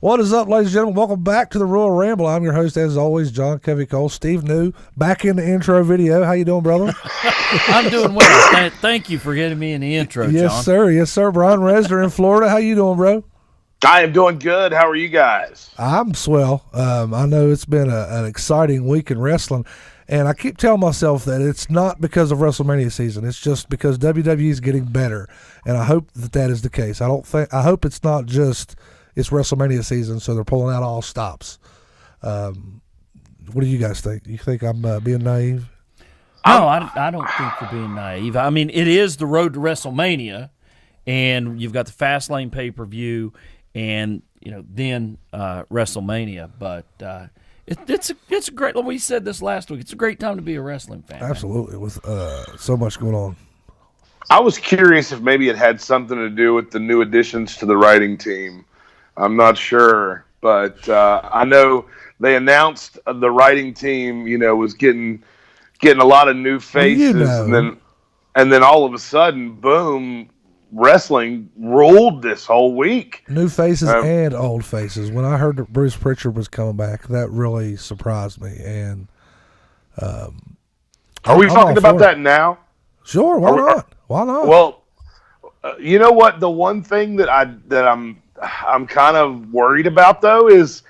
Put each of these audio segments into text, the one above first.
What is up, ladies and gentlemen? Welcome back to the Royal Ramble. I'm your host, as always, John Kevy Cole. Steve New, back in the intro video. How you doing, brother? I'm doing well. Thank you for getting me in the intro, John. Yes, sir. Yes, sir. Brian Reznors in Florida. How you doing, bro? I am doing good. How are you guys? I'm swell. I know it's been an exciting week in wrestling, and I keep telling myself that it's not because of WrestleMania season. It's just because WWE is getting better, and I hope that is the case. I hope it's not just it's WrestleMania season, so they're pulling out all stops. What do you guys think? You think I'm being naive? No, I don't think you're being naive. I mean, it is the road to WrestleMania, and you've got the Fastlane pay-per-view, and then WrestleMania. But it's a great. We said this last week. It's a great time to be a wrestling fan. Absolutely, with so much going on. I was curious if maybe it had something to do with the new additions to the writing team. I'm not sure, but I know they announced the writing team, was getting a lot of new faces, and then all of a sudden, boom, wrestling ruled this whole week. New faces and old faces. When I heard that Bruce Pritchard was coming back, that really surprised me. And are we talking about that now? Sure, why not? Why not? Well, you know what? The one thing that I'm kind of worried about, though, is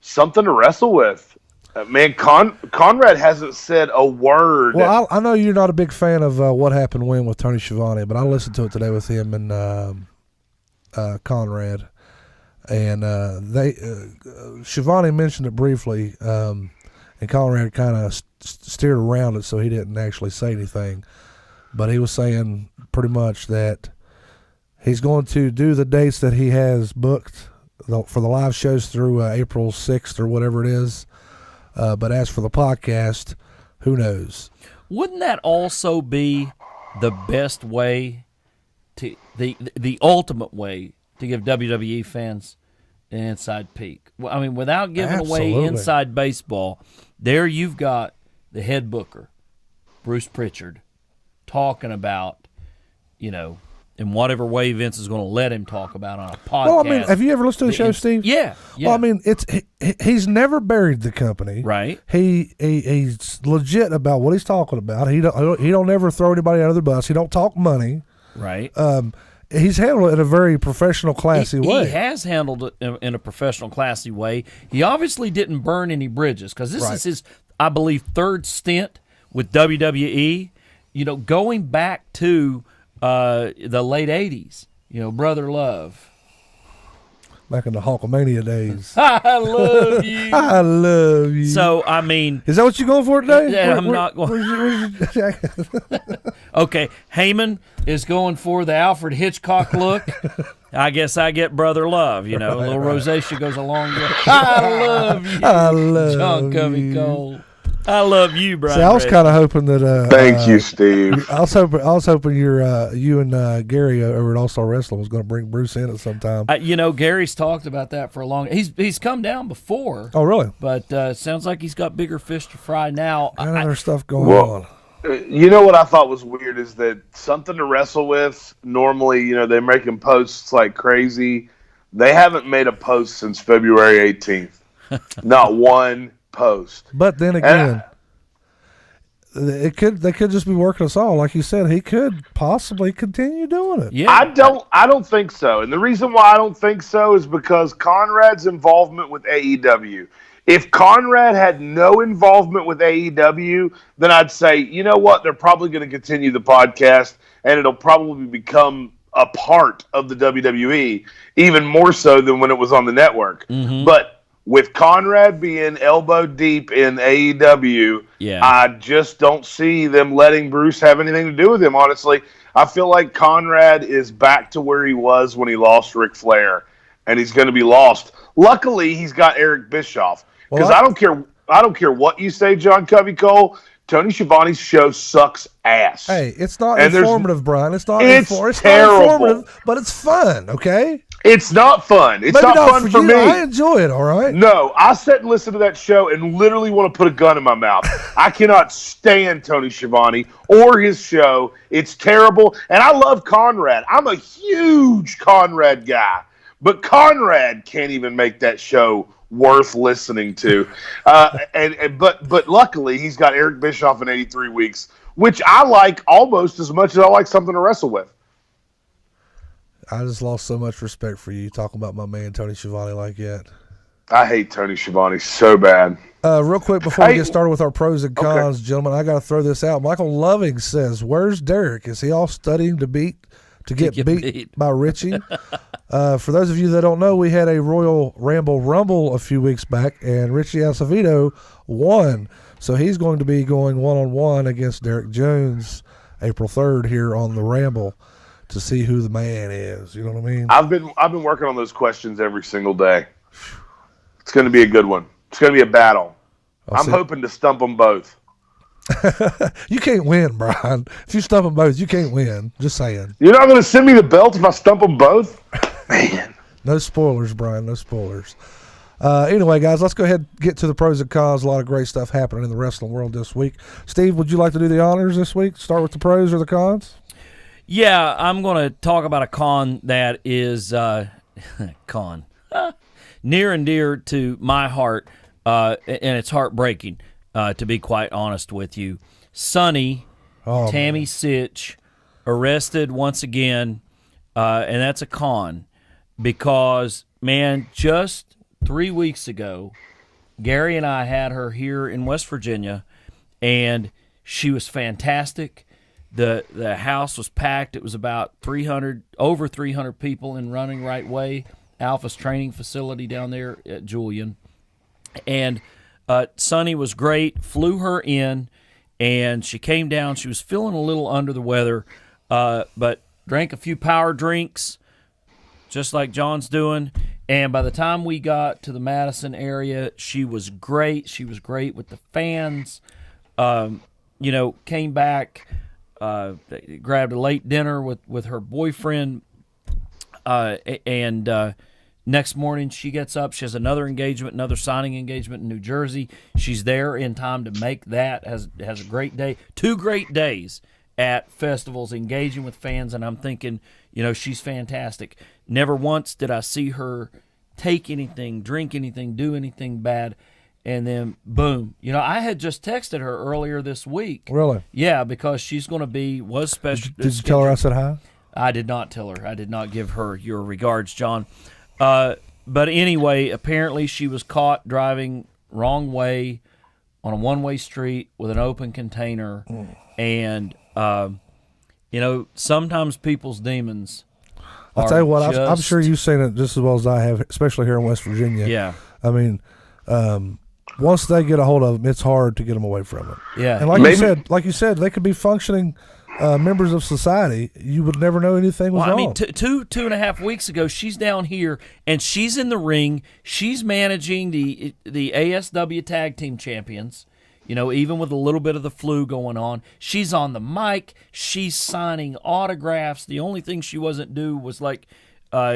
something to wrestle with. Man, Conrad hasn't said a word. Well, I know you're not a big fan of What Happened When with Tony Schiavone, but I listened to it today with him and Conrad. And Schiavone mentioned it briefly, and Conrad kind of steered around it, so he didn't actually say anything. But he was saying pretty much that he's going to do the dates that he has booked for the live shows through April 6th or whatever it is. But as for the podcast, who knows? Wouldn't that also be the best way to the ultimate way to give WWE fans an inside peek? Well, I mean, without giving away inside baseball, there you've got the head booker, Bruce Pritchard, talking about, in whatever way Vince is going to let him talk about on a podcast. Well, I mean, have you ever listened to the show, Steve? Yeah. Well, I mean, he's never buried the company. Right. He's legit about what he's talking about. He don't ever throw anybody under the bus. He don't talk money. Right. He's handled it in a very professional, classy way. He has handled it in a professional, classy way. He obviously didn't burn any bridges because this is his, I believe, third stint with WWE. Going back to the late 80s, Brother Love. Back in the Hulkamania days. I love you. I love you. So, I mean. Is that what you're going for today? Yeah, I'm not going. Okay, Heyman is going for the Alfred Hitchcock look. I guess I get Brother Love. A little rosacea goes a long way. I love you. I love John Covey Cole. I love you, Brian. See, I was kind of hoping that. Thank you, Steve. I was hoping you and Gary over at All Star Wrestling was going to bring Bruce in at some time. Gary's talked about that for a long. He's come down before. Oh, really? But it sounds like he's got bigger fish to fry now. There's stuff going on. You know what I thought was weird is that something to wrestle with. Normally, they're making posts like crazy. They haven't made a post since February 18th. Not one post. But then again, they could just be working us all. Like you said, he could possibly continue doing it. Yeah. I don't think so. And the reason why I don't think so is because Conrad's involvement with AEW. If Conrad had no involvement with AEW, then I'd say, you know what, they're probably going to continue the podcast and it'll probably become a part of the WWE, even more so than when it was on the network. Mm-hmm. But with Conrad being elbow deep in AEW, I just don't see them letting Bruce have anything to do with him, honestly. I feel like Conrad is back to where he was when he lost Ric Flair, and he's going to be lost. Luckily, he's got Eric Bischoff. Because I don't care what you say, John Covey Cole, Tony Schiavone's show sucks ass. Hey, it's not informative, Brian. It's terrible. It's not informative, but it's fun, okay? It's not fun. It's not fun for me. I enjoy it, all right? No, I sit and listen to that show and literally want to put a gun in my mouth. I cannot stand Tony Schiavone or his show. It's terrible. And I love Conrad. I'm a huge Conrad guy. but Conrad can't even make that show worth listening to. But luckily, he's got Eric Bischoff in 83 weeks, which I like almost as much as I like something to wrestle with. I just lost so much respect for you talking about my man Tony Schiavone like that. I hate Tony Schiavone so bad. Real quick before we get started with our pros and cons, gentlemen, I got to throw this out. Michael Loving says, "Where's Derek? Is he all studying to get beat by Richie?" For those of you that don't know, we had a Royal Rumble a few weeks back, and Richie Acevedo won. So he's going to be going one-on-one against Derek Jones April 3rd here on the Ramble to see who the man is. You know what I mean? I've been working on those questions every single day. It's going to be a good one. It's going to be a battle. I'm hoping to stump them both. You can't win, Brian. If you stump them both, you can't win. Just saying. You're not going to send me the belt if I stump them both? Man. No spoilers, Brian. No spoilers. Anyway, guys, let's go ahead and get to the pros and cons. A lot of great stuff happening in the wrestling world this week. Steve, would you like to do the honors this week? Start with the pros or the cons? Yeah, I'm going to talk about a con that is near and dear to my heart, and it's heartbreaking, to be quite honest with you. Sonny, Tammy Sitch, arrested once again, and that's a con because, man, just 3 weeks ago, Gary and I had her here in West Virginia, and she was fantastic. The house was packed. It was about over 300 people in Running Right Way, Alpha's training facility down there at Julian. And Sonny was great, flew her in, and she came down. She was feeling a little under the weather, but drank a few power drinks, just like John's doing. And by the time we got to the Madison area, she was great. She was great with the fans. Came back, grabbed a late dinner with her boyfriend, and next morning she gets up. She has another signing engagement in New Jersey. She's there in time to make that. Has a great day. 2 great days at festivals, engaging with fans, and I'm thinking, she's fantastic. Never once did I see her take anything, drink anything, do anything bad. And then, boom. I had just texted her earlier this week. Really? Yeah, because she's going to was special. Did you tell her I said hi? I did not tell her. I did not give her your regards, John. But anyway, apparently she was caught driving wrong way on a one-way street with an open container. And, sometimes people's demons I'll tell you what, I'm sure you've seen it just as well as I have, especially here in West Virginia. Yeah. I mean, once they get a hold of them, it's hard to get them away from it. Yeah. And like you said, they could be functioning members of society. You would never know anything was wrong. I mean, 2.5 weeks ago, she's down here, and she's in the ring. She's managing the ASW Tag Team Champions, even with a little bit of the flu going on. She's on the mic. She's signing autographs. The only thing she wasn't doing was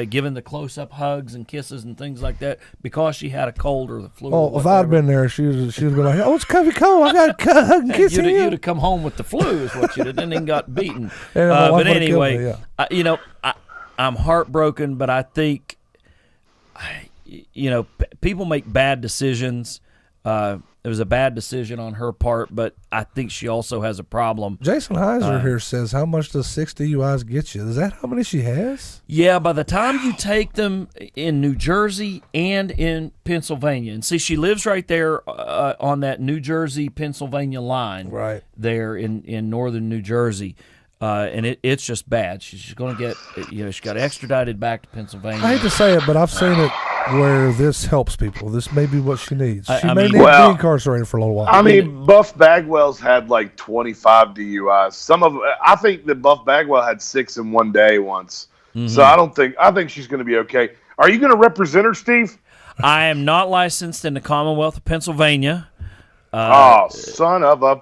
giving the close-up hugs and kisses and things like that because she had a cold or the flu. Well, if I'd been there, she would be like, "Oh, it's Covey Cole. I got to hug and kiss you." You'd have come home with the flu, is what you did, and then got beaten. But anyway, I'm heartbroken, but I think, people make bad decisions. It was a bad decision on her part, but I think she also has a problem. Jason Heiser here says, how much does 6 DUIs get you? Is that how many she has? Yeah, by the time you take them in New Jersey and in Pennsylvania, and see, she lives right there on that New Jersey-Pennsylvania line, right there in northern New Jersey. And it's just bad. She's going to get, she got extradited back to Pennsylvania. I hate to say it, but I've seen it where this helps people. This may be what she needs. She may need to be incarcerated for a little while. I mean, Buff Bagwell's had 25 DUIs. I think that Buff Bagwell had 6 in one day once. Mm-hmm. So I think she's going to be okay. Are you going to represent her, Steve? I am not licensed in the Commonwealth of Pennsylvania. Son of a...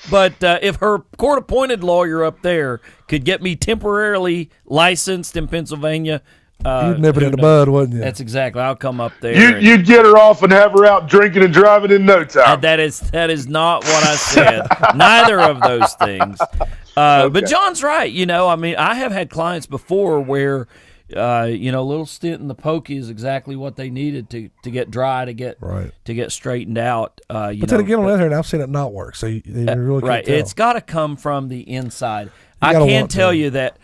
But if her court-appointed lawyer up there could get me temporarily licensed in Pennsylvania, you'd nip it in the bud, wouldn't you? That's exactly. I'll come up there. You'd get her off and have her out drinking and driving in no time. That is not what I said. Neither of those things. Okay. But John's right. I have had clients before where a little stint in the pokey is exactly what they needed to get dry, to get straightened out. But then again, on the other hand, I've seen it not work. So you really can't tell. It's got to come from the inside. I can tell you that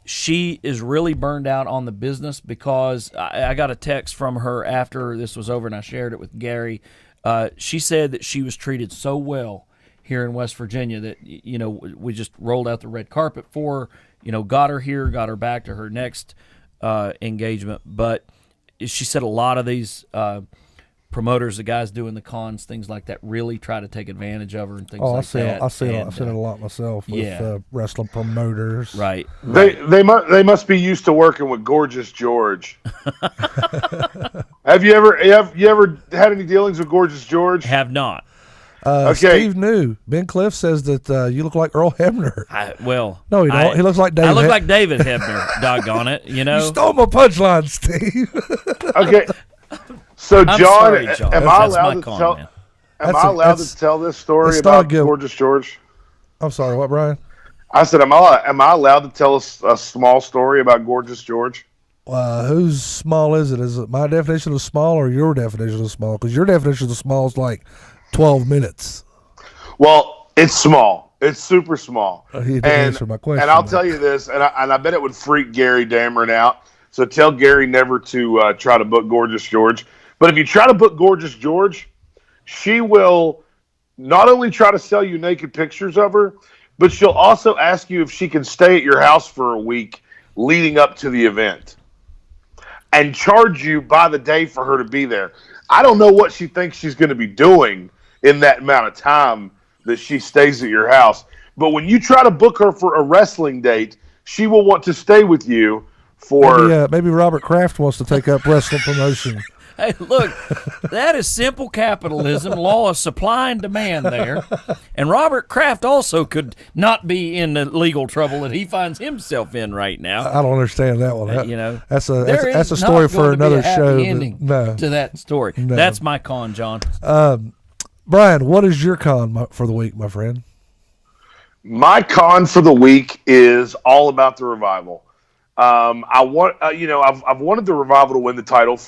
she is really burned out on the business, because I got a text from her after this was over, and I shared it with Gary. She said that she was treated so well here in West Virginia that, we just rolled out the red carpet for her, got her here, got her back to her next engagement. But she said a lot of these promoters, the guys doing the cons, things like that, really try to take advantage of her and things like that. I've seen it a lot myself with wrestling promoters. Right. They must be used to working with Gorgeous George. Have you ever had any dealings with Gorgeous George? Have not. Okay. Steve New. Ben Cliff says that you look like Earl Hebner. No, he don't. He looks like David. I look like David Hebner. Doggone it, You stole my punchline, Steve. Okay. So, John, sorry, John. am I allowed to tell this story about Gorgeous George? I'm sorry, what, Brian? I said, am I allowed to tell a small story about Gorgeous George? Whose small is it? Is it my definition of small or your definition of small? Because your definition of small is like 12 minutes. Well, it's small. It's super small. He didn't answer my question. And I'll tell you this, and I bet it would freak Gary Dameron out. So tell Gary never to try to book Gorgeous George. But if you try to book Gorgeous George, she will not only try to sell you naked pictures of her, but she'll also ask you if she can stay at your house for a week leading up to the event and charge you by the day for her to be there. I don't know what she thinks she's going to be doing in that amount of time that she stays at your house. But when you try to book her for a wrestling date, she will want to stay with you for... Maybe Robert Kraft wants to take up wrestling promotion. Hey, look, that is simple capitalism, law of supply and demand there. And Robert Kraft also could not be in the legal trouble that he finds himself in right now. I don't understand that one. That's a story for another show. To that story. No. That's my con, John. Brian, what is your con for the week, my friend? My con for the week is all about the Revival. I've wanted the Revival to win the title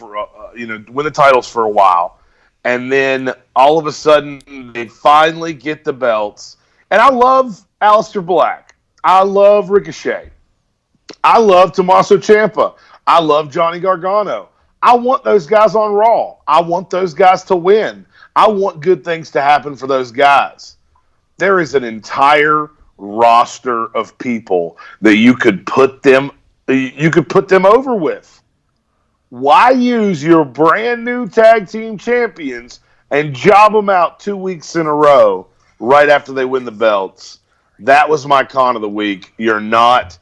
win the titles for a while, and then all of a sudden they finally get the belts. And I love Aleister Black. I love Ricochet. I love Tommaso Ciampa. I love Johnny Gargano. I want those guys on Raw. I want those guys to win. I want good things to happen for those guys. There is an entire roster of people that you could put them over with. Why use your brand new tag team champions and job them out 2 weeks in a row right after they win the belts? That was my con of the week. You're not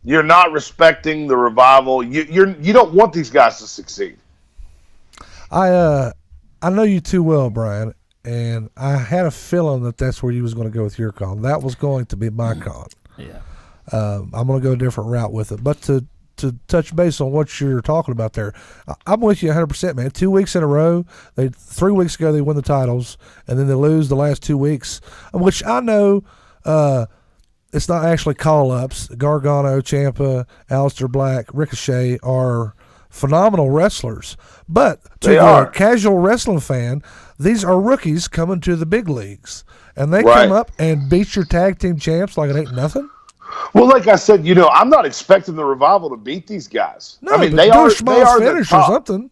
respecting the Revival. You don't want these guys to succeed. I know you too well, Brian, and I had a feeling that that's where you was going to go with your con. That was going to be my con. Yeah. I'm going to go a different route with it, but to touch base on what you're talking about there, I'm with you 100%, man. 2 weeks in a row. 3 weeks ago they win the titles, and then they lose the last 2 weeks, which I know it's not actually call-ups. Gargano, Ciampa, Aleister Black, Ricochet are phenomenal wrestlers, but to the casual wrestling fan, these are rookies coming to the big leagues, and they come up and beat your tag team champs like it ain't nothing. Well, like I said, I'm not expecting the Revival to beat these guys. No, I mean, they are finish or something.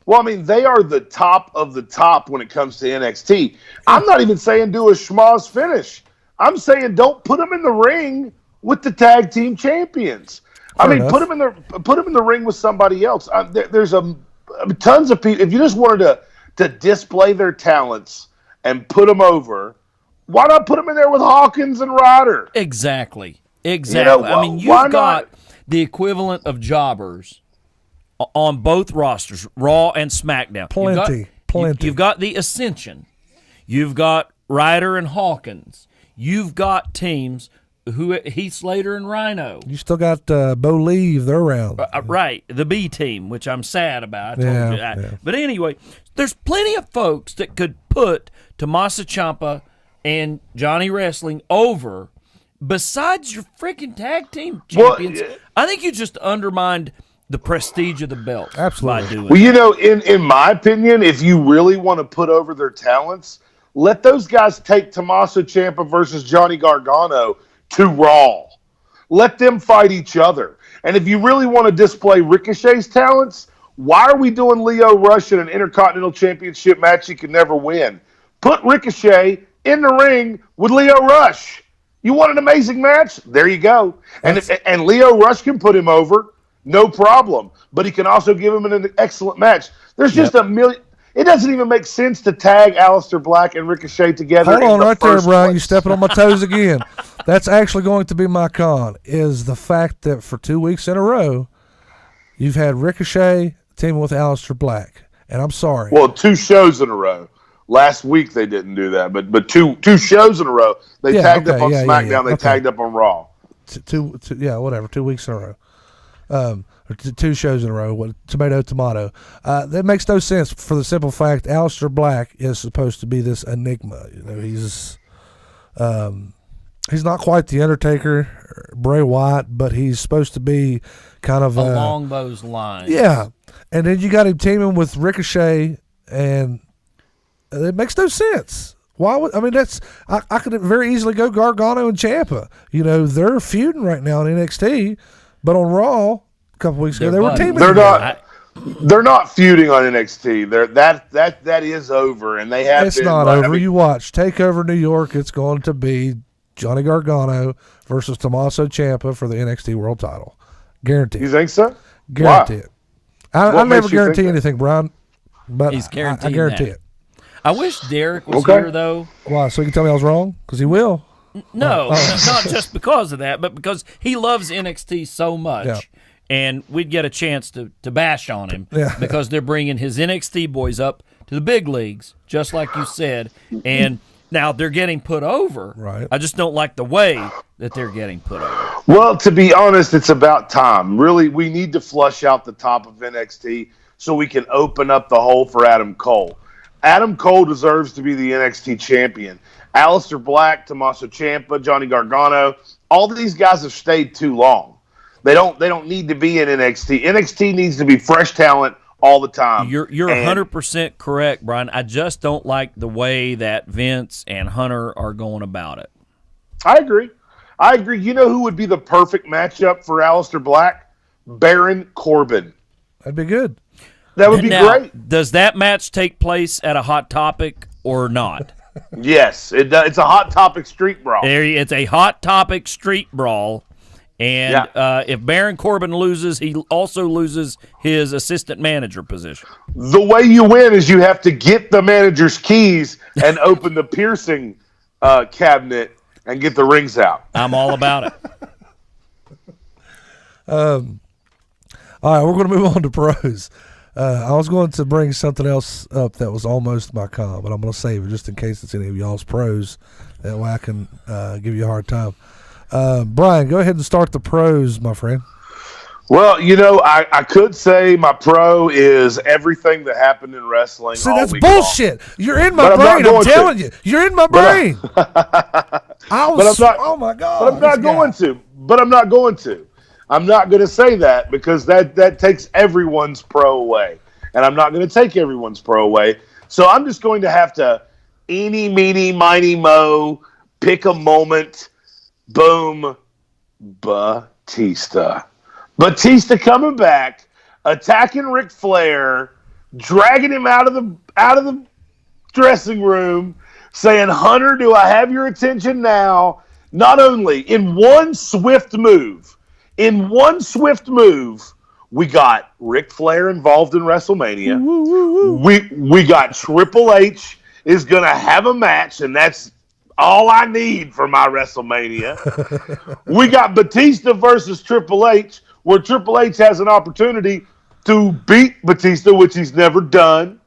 Well, I mean, they are the top of the top when it comes to NXT. I'm not even saying do a schmoz finish. I'm saying don't put them in the ring with the tag team champions. Fair enough. Put them in the ring with somebody else. There's tons of people. If you just wanted to display their talents and put them over, why not put them in there with Hawkins and Ryder? Exactly. You've got the equivalent of jobbers on both rosters, Raw and SmackDown. Plenty. You've got the Ascension. You've got Ryder and Hawkins. You've got teams Heath Slater and Rhino. You still got Bo Leave. They're around. Right. The B team, which I'm sad about. I told you that. Yeah. But anyway, there's plenty of folks that could put Tommaso Ciampa and Johnny Wrestling over besides your freaking tag team champions. Well, I think you just undermined the prestige of the belt. Absolutely. By doing Well, in my opinion, if you really want to put over their talents, let those guys take Tommaso Ciampa versus Johnny Gargano to Raw. Let them fight each other. And if you really want to display Ricochet's talents, why are we doing Lio Rush in an Intercontinental Championship match he could never win? Put Ricochet in the ring with Lio Rush. You want an amazing match? There you go. And Lio Rush can put him over, no problem. But he can also give him an excellent match. There's just a million. It doesn't even make sense to tag Aleister Black and Ricochet together. Hold on right there, Brian. You're stepping on my toes again. That's actually going to be my con, is the fact that for 2 weeks in a row, you've had Ricochet teaming with Aleister Black. And I'm sorry. Well, 2 shows in a row. Last week they didn't do that, but two shows in a row. They tagged up on SmackDown. They tagged up on Raw. 2 weeks in a row. Or 2 shows in a row, tomato. That makes no sense for the simple fact Aleister Black is supposed to be this enigma. He's not quite the Undertaker, Bray Wyatt, but he's supposed to be kind of along those lines. Yeah, and then you got him teaming with Ricochet, and it makes no sense. Why would I could very easily go Gargano and Ciampa. They're feuding right now in NXT, but on Raw a couple weeks ago they were teaming. They're not feuding on NXT. That is over, and they have. It's not over. You watch TakeOver New York. It's going to be Johnny Gargano versus Tommaso Ciampa for the NXT World Title. Guaranteed. You think so? Guaranteed. I never guarantee anything, Brian, but he's guaranteed. I guarantee it. I wish Derek was here, though. Why? So he can tell me I was wrong? Because he will. No, not just because of that, but because he loves NXT so much. Yeah. And we'd get a chance to bash on him because they're bringing his NXT boys up to the big leagues, just like you said. And now they're getting put over. Right. I just don't like the way that they're getting put over. Well, to be honest, it's about time. Really, we need to flush out the top of NXT so we can open up the hole for Adam Cole. Adam Cole deserves to be the NXT champion. Aleister Black, Tommaso Ciampa, Johnny Gargano, all these guys have stayed too long. They don't need to be in NXT. NXT needs to be fresh talent all the time. You're 100% correct, Brian. I just don't like the way that Vince and Hunter are going about it. I agree. You know who would be the perfect matchup for Aleister Black? Baron Corbin. That'd be good. That would be great. Does that match take place at a Hot Topic or not? Yes, it does. It's a Hot Topic street brawl. It's a Hot Topic street brawl. And if Baron Corbin loses, he also loses his assistant manager position. The way you win is you have to get the manager's keys and open the piercing cabinet and get the rings out. I'm all about it. All right, we're going to move on to pros. I was going to bring something else up that was almost my con, but I'm going to save it just in case it's any of y'all's pros. That way I can give you a hard time. Brian, go ahead and start the pros, my friend. Well, I could say my pro is everything that happened in wrestling. See, that's bullshit. Long. You're in my brain. I'm telling you. You're in my brain. Oh, my God. But I'm not going to. I'm not going to say that because that takes everyone's pro away. And I'm not going to take everyone's pro away. So I'm just going to have to eeny, meeny, miny, mo, pick a moment. Boom. Batista coming back, attacking Ric Flair, dragging him out of the dressing room, saying, "Hunter, do I have your attention now?" Not only in one swift move, we got Ric Flair involved in WrestleMania. We got Triple H is going to have a match, and that's all I need for my WrestleMania. We got Batista versus Triple H, where Triple H has an opportunity to beat Batista, which he's never done.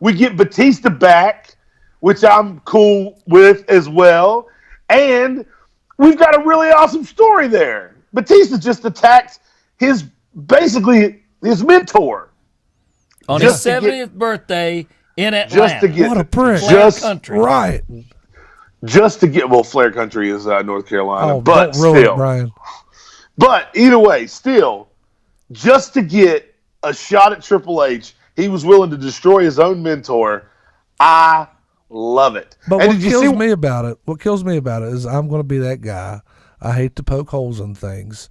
We get Batista back, which I'm cool with as well. And we've got a really awesome story there. Batista just attacked his mentor. On his 70th birthday in Atlanta. What a prick. Country. Right. Just to get, Flair Country is North Carolina, but still, Brian. But either way, still, just to get a shot at Triple H, he was willing to destroy his own mentor. I love it. But what kills me about it is I'm going to be that guy. I hate to poke holes in things,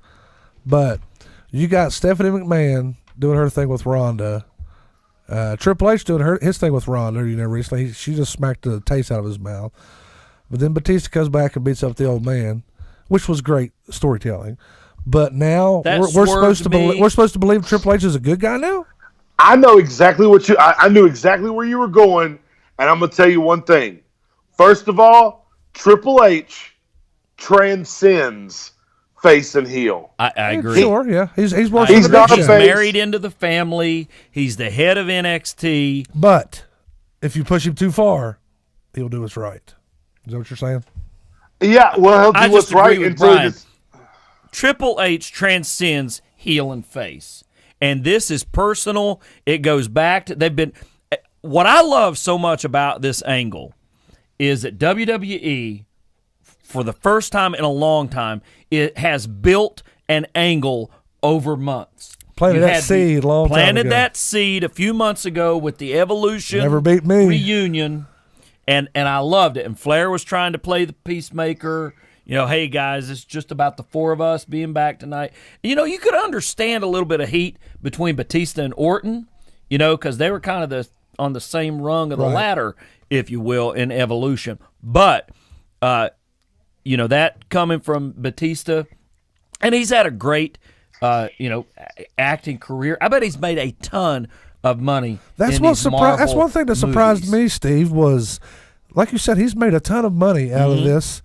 but you got Stephanie McMahon doing her thing with Ronda. Triple H doing his thing with Ronda, recently. She just smacked the taste out of his mouth. But then Batista comes back and beats up the old man, which was great storytelling. But now we're supposed to believe Triple H is a good guy now? I know exactly I knew exactly where you were going, and I'm going to tell you one thing. First of all, Triple H transcends face and heel. I agree. Sure, yeah. He's He's married into the family. He's the head of NXT. But if you push him too far, he'll do what's right. Is that what you're saying? Yeah, well, he'll do what's right until Triple H transcends heel and face. And this is personal. It goes back to what I love so much about this angle is that WWE, for the first time in a long time, it has built an angle over months. Planted that seed a long time ago. Planted that seed a few months ago with the Evolution Never beat me. reunion, and I loved it. And Flair was trying to play the peacemaker. Hey, guys, it's just about the four of us being back tonight. You could understand a little bit of heat between Batista and Orton, because they were kind of on the same rung of the ladder, if you will, in Evolution. But, that coming from Batista, and he's had a great, acting career. I bet he's made a ton of money. That's one thing that surprised me, Steve, was, like you said, he's made a ton of money out of this.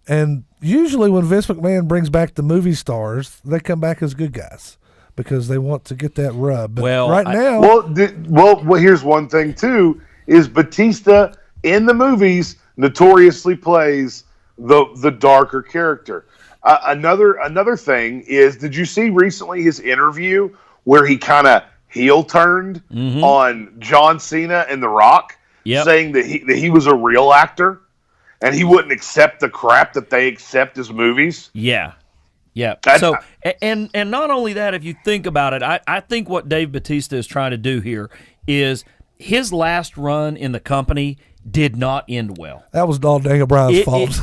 And usually when Vince McMahon brings back the movie stars, they come back as good guys because they want to get that rub. But now, here's one thing too: is Batista in the movies notoriously plays the darker character. Another thing is, did you see recently his interview where he kind of heel turned on John Cena and The Rock, saying that he was a real actor? And he wouldn't accept the crap that they accept as movies. Yeah. So, and not only that, if you think about it, I think what Dave Batista is trying to do here is his last run in the company did not end well. That was all Daniel Bryan's fault.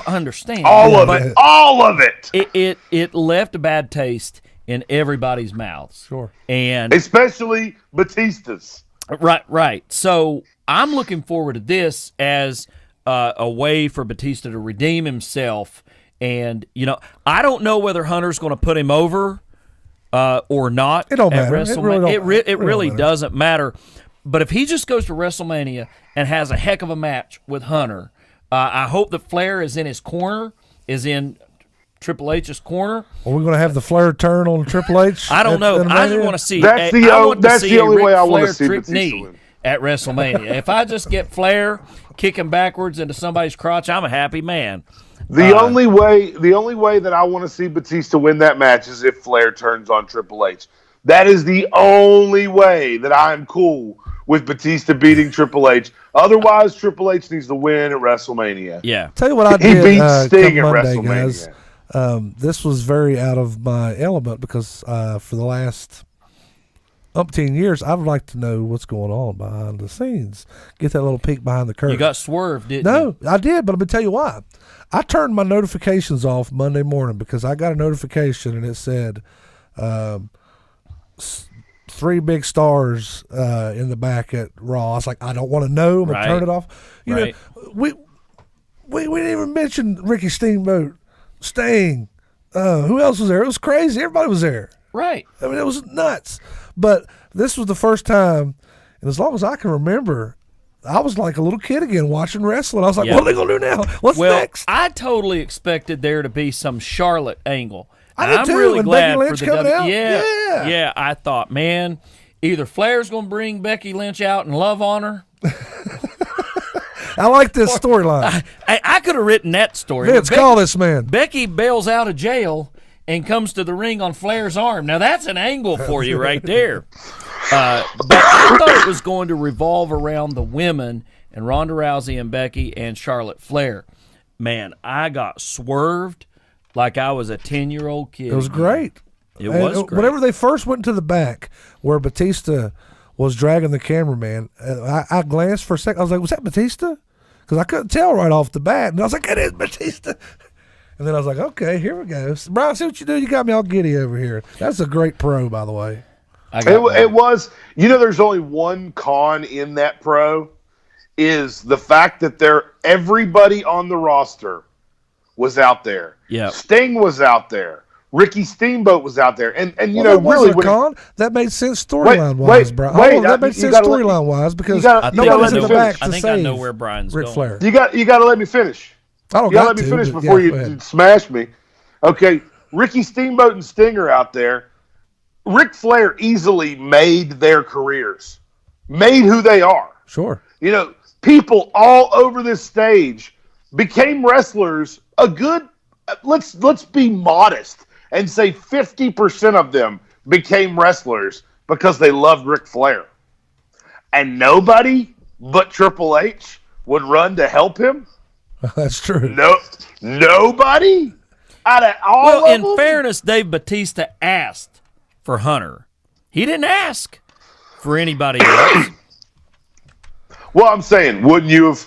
I understand. All of it. It left a bad taste in everybody's mouths. Sure. And especially Batista's. Right. So I'm looking forward to this as a way for Batista to redeem himself. And, I don't know whether Hunter's going to put him over or not. It don't matter. It really doesn't matter. But if he just goes to WrestleMania and has a heck of a match with Hunter, I hope that Flair is in his corner, is in Triple H's corner. Are we going to have the Flair turn on Triple H? I don't know. I just want to see. That's the only way I want to see Batista win at WrestleMania. If I just get Flair kicking backwards into somebody's crotch, I'm a happy man. The only way that I want to see Batista win that match is if Flair turns on Triple H. That is the only way that I am cool with Batista beating Triple H. Otherwise, Triple H needs to win at WrestleMania. Yeah. Tell you what I did. He beat Sting at Monday, WrestleMania. Guys. This was very out of my element because for the last umpteen years, I would like to know what's going on behind the scenes. Get that little peek behind the curtain. You got swerved, didn't you? No, I did, but I'm going to tell you why. I turned my notifications off Monday morning because I got a notification and it said 3 big stars in the back at Raw. I was like, I don't want to know. I'm going to turn it off. You know, we didn't even mention Ricky Steamboat, Sting. Who else was there? It was crazy. Everybody was there. Right. I mean, it was nuts. But this was the first time, and as long as I can remember, I was like a little kid again watching wrestling. I was like, what are they going to do now? What's next? I totally expected there to be some Charlotte angle. I did too. I'm really glad Becky Lynch for coming the out. Yeah, I thought, man, either Flair's going to bring Becky Lynch out and love on her. I like this storyline. I could have written that story. Vince, call this man. Becky bails out of jail and comes to the ring on Flair's arm. Now, that's an angle for you right there. But I thought it was going to revolve around the women and Ronda Rousey and Becky and Charlotte Flair. Man, I got swerved like I was a 10-year-old kid. It was great. It was great. Whenever they first went to the back where Batista was dragging the cameraman, I glanced for a second. I was like, was that Batista? Because I couldn't tell right off the bat. And I was like, it is Batista. And then I was like, okay, here we go. Brian, see what you do? You got me all giddy over here. That's a great pro, by the way. It was. There's only one con in that pro is the fact that everybody on the roster was out there. Yeah. Sting was out there. Ricky Steamboat was out there. And that wasn't a con. That made sense storyline-wise, Brian. That made sense storyline-wise because nobody's in the back to save. I think I know where Brian's Ric going. Flair. You got to let me finish. I don't you got to let me finish before you smash me. Okay, Ricky Steamboat and Sting are out there. Ric Flair easily made their careers, made who they are. Sure. People all over this stage became wrestlers. Let's be modest and say 50% of them became wrestlers because they loved Ric Flair. And nobody but Triple H would run to help him? That's true. Nobody? Out of all in fairness, Dave Batista asked for Hunter. He didn't ask for anybody else. Well, I'm saying, wouldn't you have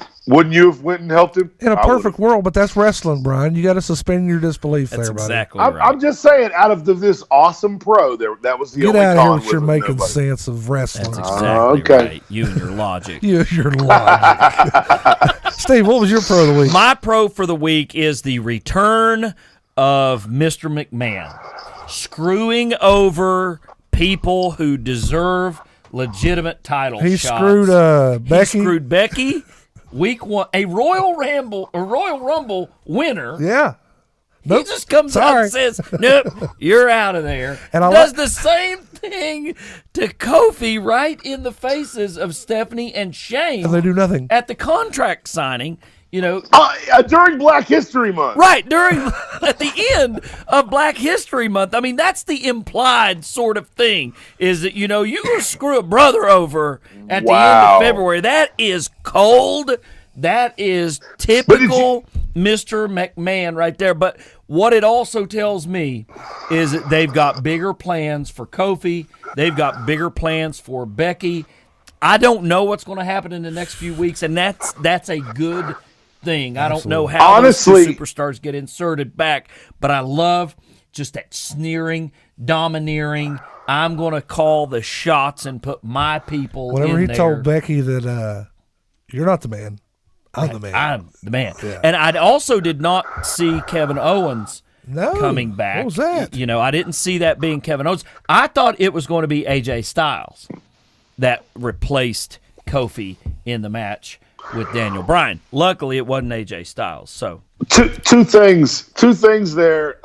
went and helped him? In a perfect world, but that's wrestling, Brian. You got to suspend your disbelief there, buddy. Exactly right. I'm just saying, out of this awesome pro, that was the only con. Get out of here with your making sense of wrestling. That's exactly right. You and your logic. Your logic. Steve, what was your pro of the week? My pro for the week is the return of Mr. McMahon, screwing over people who deserve legitimate title shots. Screwed Becky. He screwed Becky. Week 1, a Royal Rumble winner. Yeah. Nope. He just comes out and says, nope, you're out of there. And does the same thing to Kofi right in the faces of Stephanie and Shane. And they do nothing. At the contract signing, during Black History Month. Right, at the end of Black History Month. I mean, that's the implied sort of thing, is that, you gonna screw a brother over at the end of February. That is cold. That is typical Mr. McMahon right there. But what it also tells me is that they've got bigger plans for Kofi. They've got bigger plans for Becky. I don't know what's going to happen in the next few weeks, and that's a good thing. I don't know how those two superstars get inserted back, but I love just that sneering, domineering, I'm going to call the shots and put my people Whenever in he there. told Becky that you're not the man, I'm the man. I'm the man. Yeah. And I also did not see Kevin Owens coming back. What was that? I didn't see that being Kevin Owens. I thought it was going to be AJ Styles that replaced Kofi in the match with Daniel Bryan. Luckily, it wasn't AJ Styles. So two things there.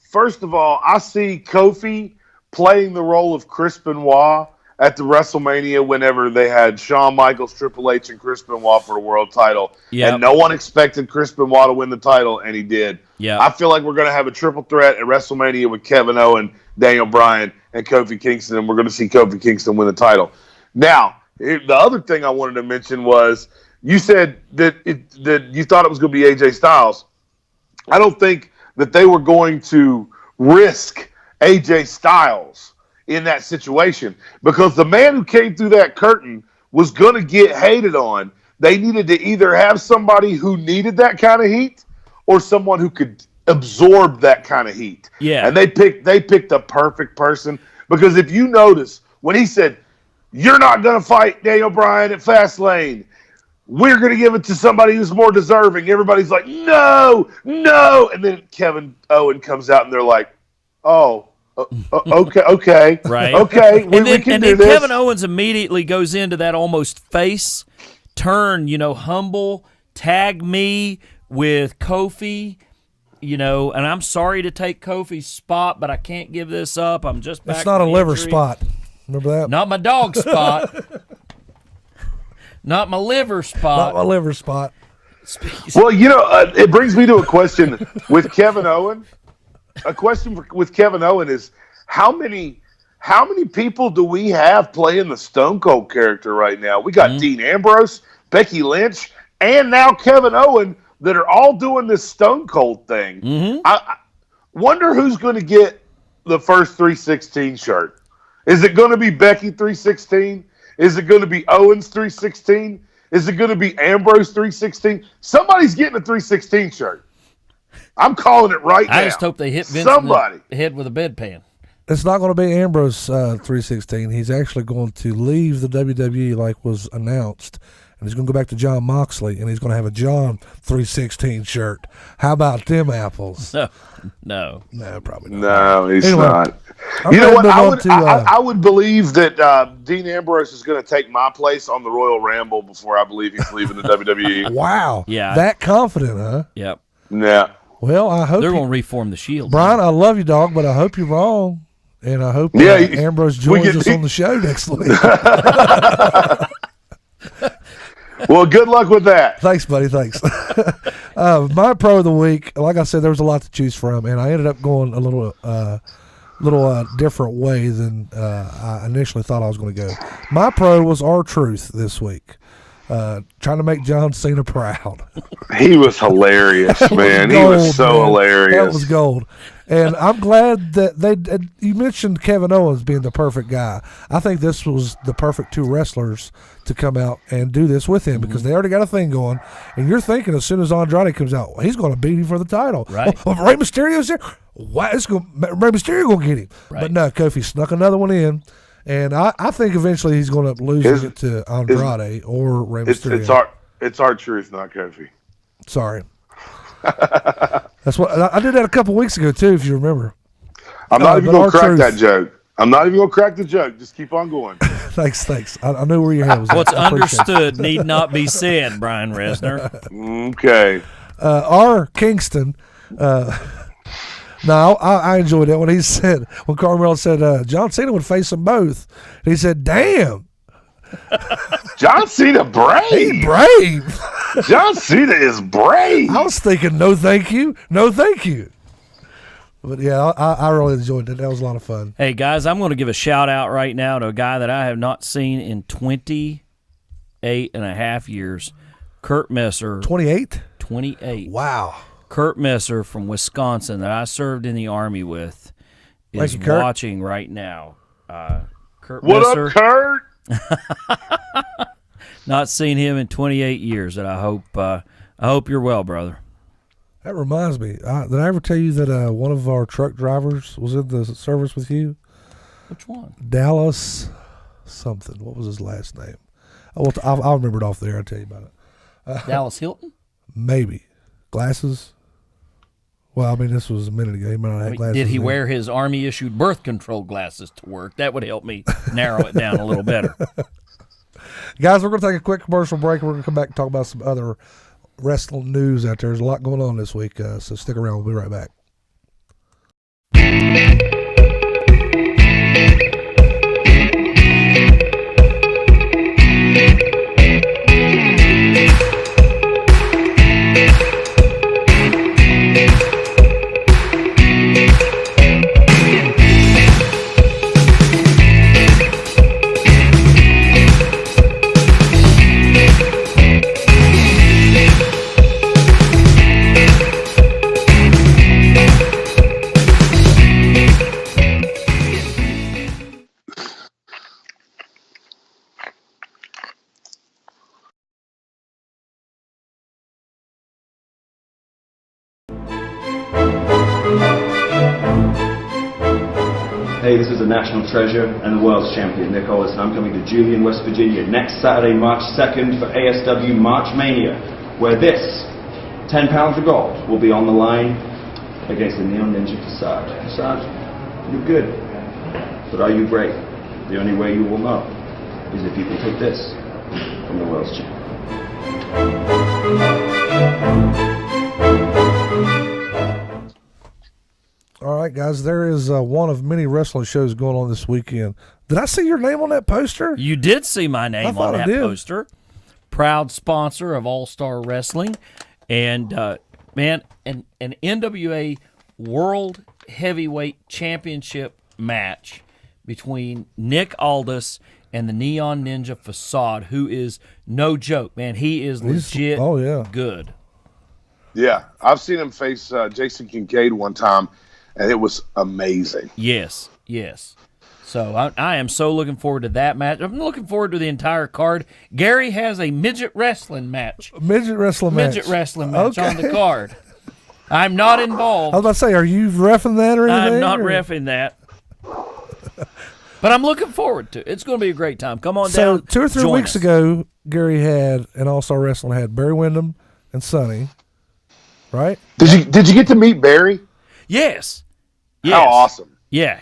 First of all, I see Kofi playing the role of Chris Benoit at the WrestleMania whenever they had Shawn Michaels, Triple H, and Chris Benoit for the world title. Yep. And no one expected Chris Benoit to win the title, and he did. Yep. I feel like we're going to have a triple threat at WrestleMania with Kevin Owens, Daniel Bryan, and Kofi Kingston, and we're going to see Kofi Kingston win the title. Now, the other thing I wanted to mention was you said that you thought it was going to be AJ Styles. I don't think that they were going to risk AJ Styles in that situation because the man who came through that curtain was going to get hated on. They needed to either have somebody who needed that kind of heat or someone who could absorb that kind of heat. Yeah. And they picked the perfect person because if you notice when he said, "You're not going to fight Daniel Bryan at Fastlane. We're going to give it to somebody who's more deserving." Everybody's like, no. And then Kevin Owens comes out and they're like, oh, okay. Right. Okay. And then this. Kevin Owens immediately goes into that almost face turn, humble, tag me with Kofi, and I'm sorry to take Kofi's spot, but I can't give this up. I'm just back. It's not a from liver injury. spot. Remember that? Not my dog spot. Not my liver spot. Not my liver spot. Well, it brings me to a question with Kevin Owens. A question with Kevin Owens is how many people do we have playing the Stone Cold character right now? We got Dean Ambrose, Becky Lynch, and now Kevin Owens that are all doing this Stone Cold thing. I wonder who's going to get the first 316 shirt? Is it going to be Becky 316? Is it going to be Owens 316? Is it going to be Ambrose 316? Somebody's getting a 316 shirt. I'm calling it right now. I just hope they hit Vince in the head with a bedpan. It's not going to be Ambrose 316. He's actually going to leave the WWE like was announced, and he's going to go back to John Moxley, and he's going to have a John 316 shirt. How about them apples? No, probably not. No, he's not. You know what? I would believe that Dean Ambrose is going to take my place on the Royal Ramble before I believe he's leaving the WWE. Wow. Yeah. That confident, huh? Yep. Yeah. Well, I hope they're going to reform the Shield. Brian, I love you, dog, but I hope you're wrong. And I hope Ambrose joins us on the show next week. Well, good luck with that. Thanks, buddy. Thanks. My pro of the week, like I said, there was a lot to choose from, and I ended up going a little different way than I initially thought I was going to go. My pro was R-Truth this week. Trying to make John Cena proud. He was hilarious, man. He was so hilarious. That was gold. And I'm glad that you mentioned Kevin Owens being the perfect guy. I think this was the perfect two wrestlers to come out and do this with him because they already got a thing going. And you're thinking as soon as Andrade comes out, well, he's going to beat him for the title. Right. Oh, Rey Mysterio's there. Why is Rey Mysterio going to get him? Right. But no, Kofi snuck another one in. And I think eventually he's going to lose it to Andrade or Rey Mysterio. It's R-Truth, not Kofi. Sorry. That's what I did that a couple weeks ago too, if you remember. I'm not even going to crack that joke. I'm not even going to crack the joke. Just keep on going. Thanks. I knew where your head was. What's understood need not be said, Brian Reznor. Okay. R. Kingston. No, I enjoyed that when he said, when Carmelo said John Cena would face them both. And he said, "Damn, John Cena brave. He's brave. John Cena is brave." I was thinking, no, thank you. But yeah, I really enjoyed it. That was a lot of fun. Hey guys, I'm going to give a shout out right now to a guy that I have not seen in 28 and a half years. Kurt Messer. 28. 28. Wow. Kurt Messer from Wisconsin that I served in the Army with is watching right now. Kurt what Messer. Up, Kurt? Not seen him in 28 years, and I hope you're well, brother. That reminds me. Did I ever tell you that one of our truck drivers was in the service with you? Which one? Dallas something. What was his last name? I'll remember it off there. I'll tell you about it. Dallas Hilton? Maybe. Glasses? Well, I mean, this was a minute ago. He might not have glasses. Did he wear his Army-issued birth control glasses to work? That would help me narrow it down a little better. Guys, we're going to take a quick commercial break. We're going to come back and talk about some other wrestling news out there. There's a lot going on this week, so stick around. We'll be right back. Hey, this is the national treasure and the world's champion, Nick Hollis, and I'm coming to Julian, West Virginia next Saturday, March 2nd for ASW March Mania, where this 10 pounds of gold will be on the line against the Neon Ninja Facade. Facade, you're good, but are you great? The only way you will know is if you can take this from the world's champion. All right, guys, there is one of many wrestling shows going on this weekend. Did I see your name on that poster? You did see my name on that poster. Proud sponsor of All-Star Wrestling. And, man, an NWA World Heavyweight Championship match between Nick Aldis and the Neon Ninja Facade, who is no joke, man. He is legit good. Yeah, I've seen him face Jason Kincaid one time. and it was amazing. Yes. So I am so looking forward to that match. I'm looking forward to the entire card. Gary has a midget wrestling match. Midget wrestling match on the card. I'm not involved. I was about to say, are you reffing that or anything? I'm not reffing that. But I'm looking forward to it. It's going to be a great time. Come on down. So 2 or 3 weeks ago, Gary had, and All-Star Wrestling had Barry Windham and Sonny, right? Did you get to meet Barry? Yes. How awesome. Yeah,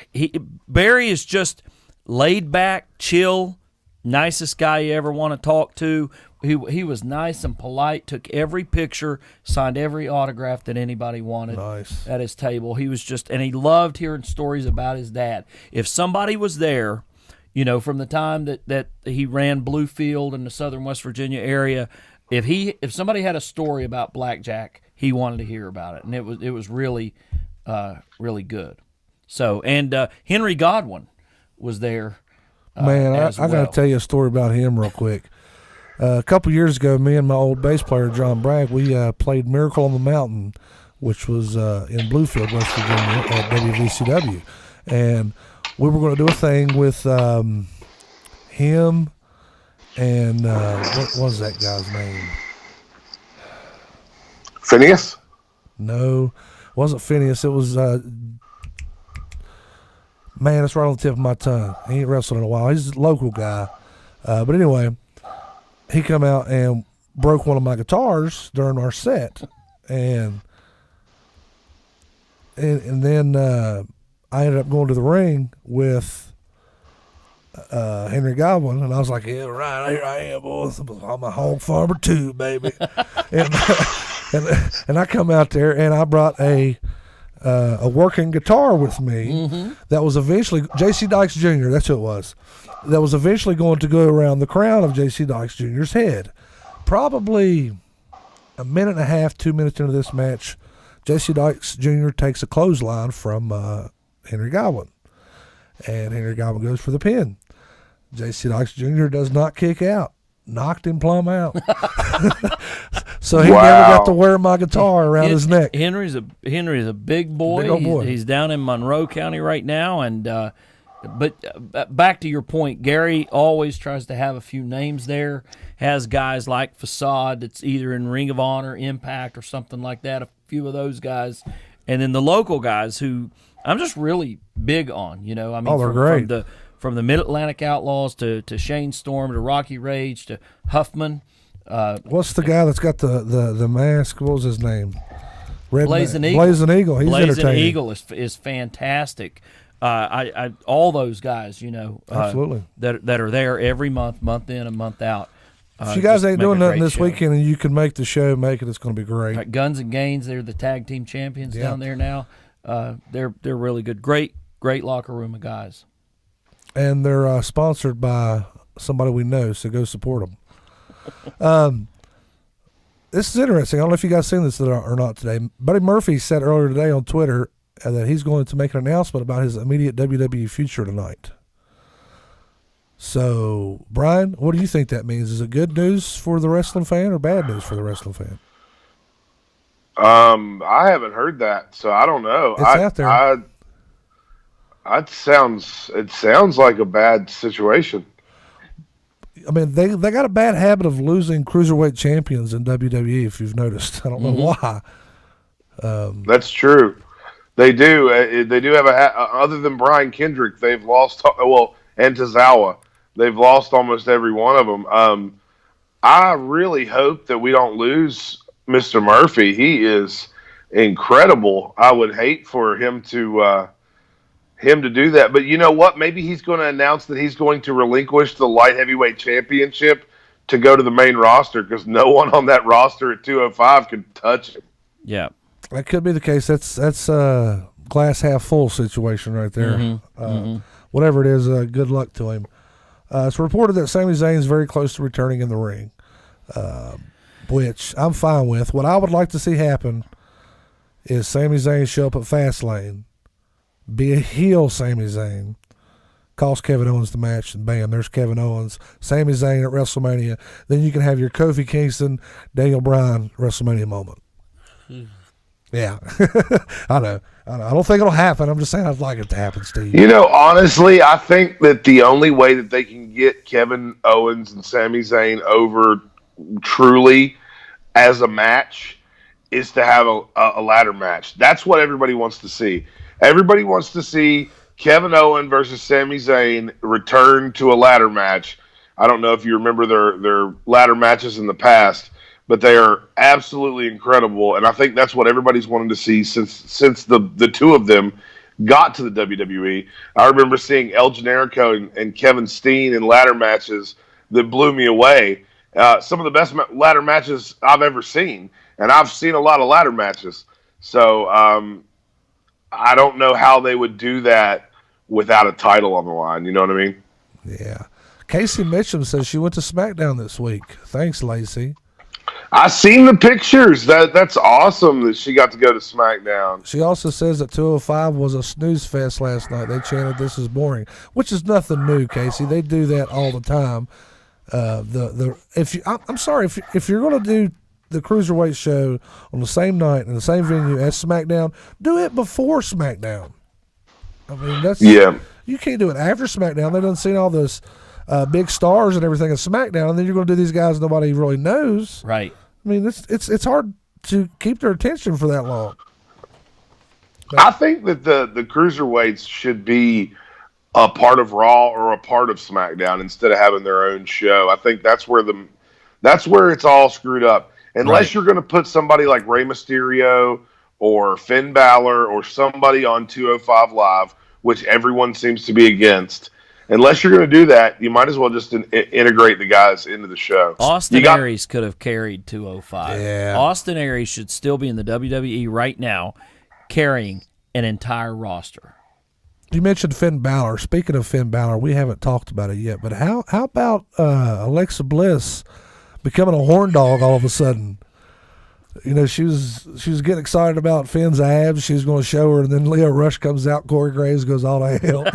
Barry is just laid back, chill, nicest guy you ever want to talk to. He was nice and polite, took every picture, signed every autograph that anybody wanted at his table. He was just, and he loved hearing stories about his dad. If somebody was there, from the time that he ran Bluefield in the southern West Virginia area, if somebody had a story about Blackjack, he wanted to hear about it, and it was really, really good. So, and Henry Godwin was there. Man, I got to tell you a story about him real quick. A couple years ago, me and my old bass player, John Bragg, we played Miracle on the Mountain, which was in Bluefield, West Virginia at WVCW. And we were going to do a thing with him and what was that guy's name? Phineas? No, it wasn't Phineas. It was... Man, it's right on the tip of my tongue. He ain't wrestled in a while. He's a local guy. But anyway, he come out and broke one of my guitars during our set. And then I ended up going to the ring with Henry Godwin. And I was like, yeah, right, here I am, boys. I'm a hog farmer too, baby. and I come out there, and I brought a working guitar with me that was eventually J.C. Dykes Jr., that's who it was, that was eventually going to go around the crown of J.C. Dykes Jr.'s head. Probably a minute and a half, 2 minutes into this match, J.C. Dykes Jr. takes a clothesline from Henry Godwin, and Henry Godwin goes for the pin. J.C. Dykes Jr. does not kick out. Knocked him plumb out. So he never got to wear my guitar around his neck. Henry's a big boy. Big old boy. He's down in Monroe County right now. And but back to your point, Gary always tries to have a few names there. Has guys like Facade that's either in Ring of Honor, Impact, or something like that. A few of those guys, and then the local guys who I'm just really big on. They're great. From the Mid-Atlantic Outlaws to Shane Storm to Rocky Rage to Huffman. What's the guy that's got the mask? What was his name? Blazing Eagle. Blazing Eagle. He's entertaining. Blazing Eagle is fantastic. I all those guys, absolutely, that are there every month in and month out. If you guys ain't doing nothing this weekend and you can make the show, make it. It's going to be great. Guns and Gains, they're the tag team champions down there now. They're really good. Great locker room of guys. And they're sponsored by somebody we know, so go support them. This is interesting. I don't know if you guys seen this or not today. Buddy Murphy said earlier today on Twitter that he's going to make an announcement about his immediate WWE future tonight. So, Brian, what do you think that means? Is it good news for the wrestling fan or bad news for the wrestling fan? I haven't heard that, so I don't know. It's out there. It sounds like a bad situation. I mean, they got a bad habit of losing cruiserweight champions in WWE, if you've noticed. I don't know why. That's true. They do. They do have other than Brian Kendrick, they've lost, and Tozawa, they've lost almost every one of them. I really hope that we don't lose Mr. Murphy. He is incredible. I would hate for him to do that. But you know what? Maybe he's going to announce that he's going to relinquish the light heavyweight championship to go to the main roster because no one on that roster at 205 could touch him. Yeah. That could be the case. That's a glass half full situation right there. Whatever it is, good luck to him. It's reported that Sami Zayn is very close to returning in the ring, which I'm fine with. What I would like to see happen is Sami Zayn show up at Fastlane, be a heel Sami Zayn, cost Kevin Owens the match, and bam, there's Kevin Owens, Sami Zayn at WrestleMania. Then you can have your Kofi Kingston, Daniel Bryan WrestleMania moment. Yeah, I know. I don't think it'll happen. I'm just saying I'd like it to happen, Steve. Honestly, I think that the only way that they can get Kevin Owens and Sami Zayn over truly as a match is to have a ladder match. That's what everybody wants to see. Everybody wants to see Kevin Owens versus Sami Zayn return to a ladder match. I don't know if you remember their ladder matches in the past, but they are absolutely incredible, and I think that's what everybody's wanted to see since the two of them got to the WWE. I remember seeing El Generico and Kevin Steen in ladder matches that blew me away. Some of the best ladder matches I've ever seen, and I've seen a lot of ladder matches. So I don't know how they would do that without a title on the line. You know what I mean? Yeah. Casey Mitchum says she went to SmackDown this week. Thanks, Lacey. I seen the pictures. That's awesome that she got to go to SmackDown. She also says that 205 was a snooze fest last night. They chanted "This is boring," which is nothing new, Casey. They do that all the time. I'm sorry if you're going to do the Cruiserweight show on the same night in the same venue as SmackDown, do it before SmackDown. I mean, you can't do it after SmackDown. They done seen all those big stars and everything at SmackDown, and then you're going to do these guys nobody really knows. Right. I mean, it's hard to keep their attention for that long. But I think that the Cruiserweights should be a part of Raw or a part of SmackDown instead of having their own show. I think that's where it's all screwed up. Unless you're going to put somebody like Rey Mysterio or Finn Balor or somebody on 205 Live, which everyone seems to be against. Unless you're going to do that, you might as well just integrate the guys into the show. Austin Aries could have carried 205. Yeah. Austin Aries should still be in the WWE right now, carrying an entire roster. You mentioned Finn Balor. Speaking of Finn Balor, we haven't talked about it yet, but how about Alexa Bliss becoming a horn dog all of a sudden? You know, she was getting excited about Finn's abs. She was going to show her, and then Leo Rush comes out. Corey Graves goes all to hell.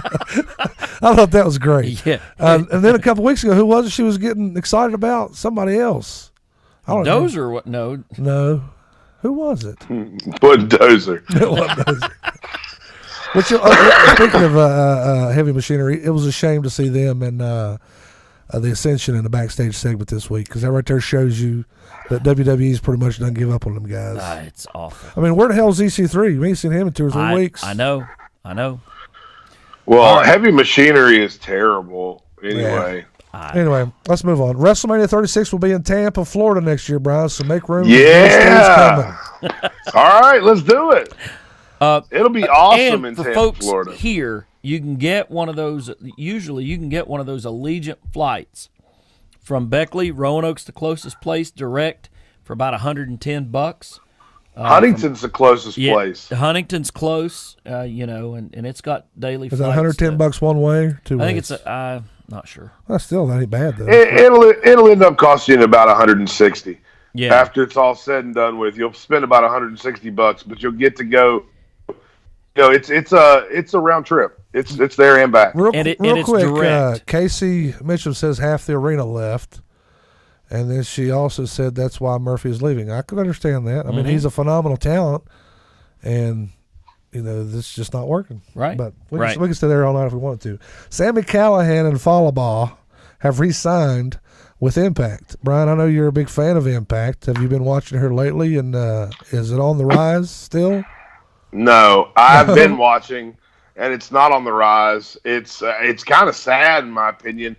I thought that was great. Yeah. And then a couple weeks ago, who was it she was getting excited about? Somebody else. I don't know. Dozer, what? No. No. Who was it? But Dozer. It wasn't Dozer. Which, speaking of heavy machinery, it was a shame to see them in the Ascension in the backstage segment this week, because that right there shows you that WWE's pretty much done give up on them guys. It's awful. I mean, where the hell is EC3? We ain't seen him in 2 or 3 weeks. I know. Well, heavy machinery is terrible anyway. Yeah. Anyway, let's move on. WrestleMania 36 will be in Tampa, Florida next year, Brian, so make room. Yeah. All right, let's do it. It'll be awesome in Tampa, folks Florida. Here, you can get one of those. Usually, you can get one of those Allegiant flights from Beckley, Roanoke's the closest place, direct for about $110. Huntington's the closest place. Huntington's close, and it's got daily Is flights. that $110 one way or 2 ways? I think it's not sure. Well, still, that ain't bad though. It'll end up costing you about $160. Yeah. After it's all said and done with, you'll spend about $160, but you'll get to go. It's a round trip. It's there and back. Real it's quick, direct. Casey Mitchell says half the arena left, and then she also said that's why Murphy is leaving. I could understand that. I mean, he's a phenomenal talent, and this is just not working. Right. But we can stay there all night if we wanted to. Sami Callihan and Falaba have re-signed with Impact. Brian, I know you're a big fan of Impact. Have you been watching her lately, and is it on the rise still? No, I've been watching, and it's not on the rise. It's kind of sad, in my opinion,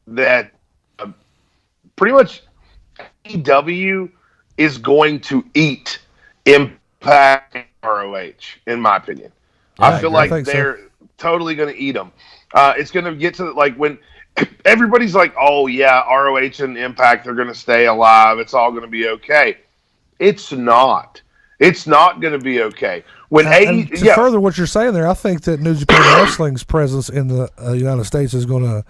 that pretty much AEW is going to eat Impact and ROH, in my opinion. Yeah, I feel like they're totally going to eat them. It's going to get to when everybody's like, oh, yeah, ROH and Impact, they're going to stay alive. It's all going to be okay. It's not. It's not going to be okay. Further what you're saying there, I think that New Japan Wrestling's presence in the United States is going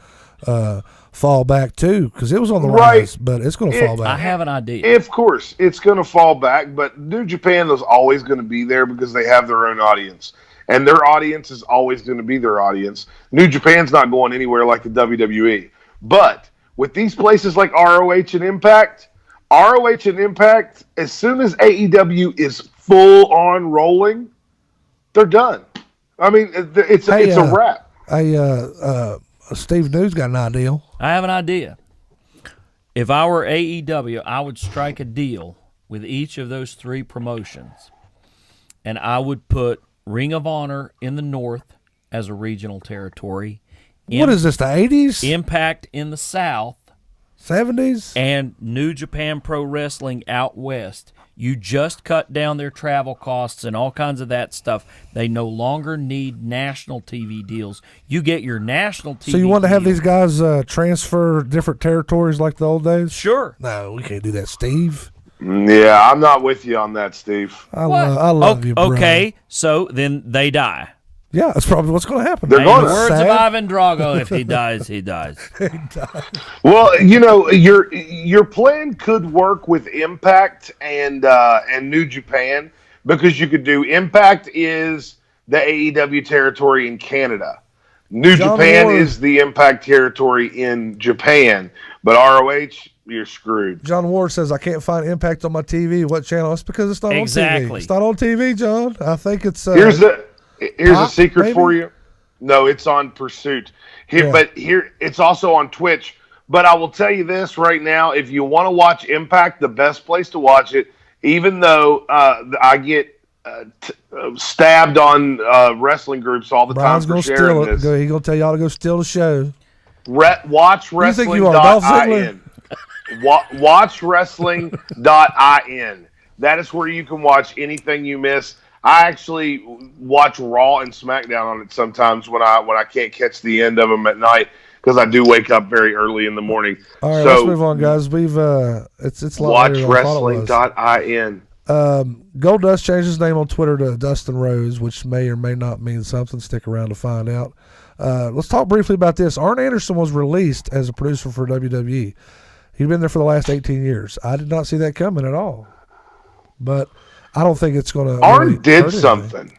to fall back too, because it was on the rise, but it's going to fall back. I have an idea. Of course, it's going to fall back, but New Japan is always going to be there because they have their own audience, and their audience is always going to be their audience. New Japan's not going anywhere like the WWE, but with these places like ROH and Impact, as soon as AEW is full on rolling, they're done. I mean, it's a wrap. Steve New's got an idea. I have an idea. If I were AEW, I would strike a deal with each of those 3 promotions, and I would put Ring of Honor in the North as a regional territory. What is this, the 80s? Impact in the South. 70s? And New Japan Pro Wrestling out West. You just cut down their travel costs and all kinds of that stuff. They no longer need national TV deals. You get your national TV. So you want to have these guys transfer different territories like the old days? Sure. No, we can't do that, Steve. Yeah, I'm not with you on that, Steve. I love you, bro. Okay, so then they die. Yeah, that's probably what's going to happen. They're going to. Words of Ivan Drago, if he dies, he dies. Well, your plan could work with Impact and New Japan, because you could do Impact is the AEW territory in Canada. New Japan is the Impact territory in Japan. But ROH, you're screwed. John Ward says, I can't find Impact on my TV. What channel? It's because it's not on TV. It's not on TV, John. I think it's... Here's a secret maybe? For you. No, it's on Pursuit. But it's also on Twitch. But I will tell you this right now: if you want to watch Impact, the best place to watch it, even though I get stabbed on wrestling groups all the time for sharing this. He's gonna tell y'all to go steal the show. Watch wrestling.in. Watch wrestling.in. That is where you can watch anything you miss. I actually watch Raw and SmackDown on it sometimes when I can't catch the end of them at night, because I do wake up very early in the morning. All right, let's move on, guys. We've it's watchwrestling.in. Goldust changed his name on Twitter to Dustin Rose, which may or may not mean something. Stick around to find out. Let's talk briefly about this. Arn Anderson was released as a producer for WWE. He'd been there for the last 18 years. I did not see that coming at all. But I don't think it's going to. Arn really did something.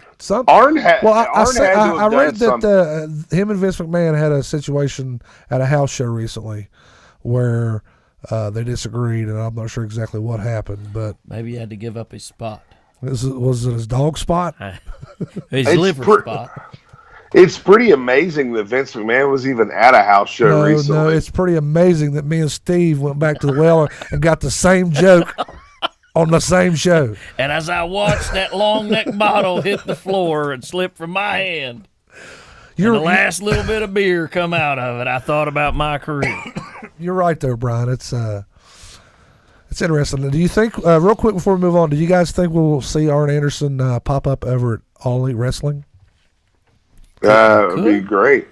Arn had. Well, I read that him and Vince McMahon had a situation at a house show recently where they disagreed, and I'm not sure exactly what happened. But maybe he had to give up his spot. Was it his dog spot? His liver spot. It's pretty amazing that Vince McMahon was even at a house show recently. No, it's pretty amazing that me and Steve went back to the well and got the same joke on the same show. And as I watched that long neck bottle hit the floor and slip from my hand, and the last little bit of beer come out of it, I thought about my career. You're right there, Brian. It's interesting. Do you think, real quick before we move on, do you guys think we'll see Arn Anderson pop up over at All Elite Wrestling? It would be great.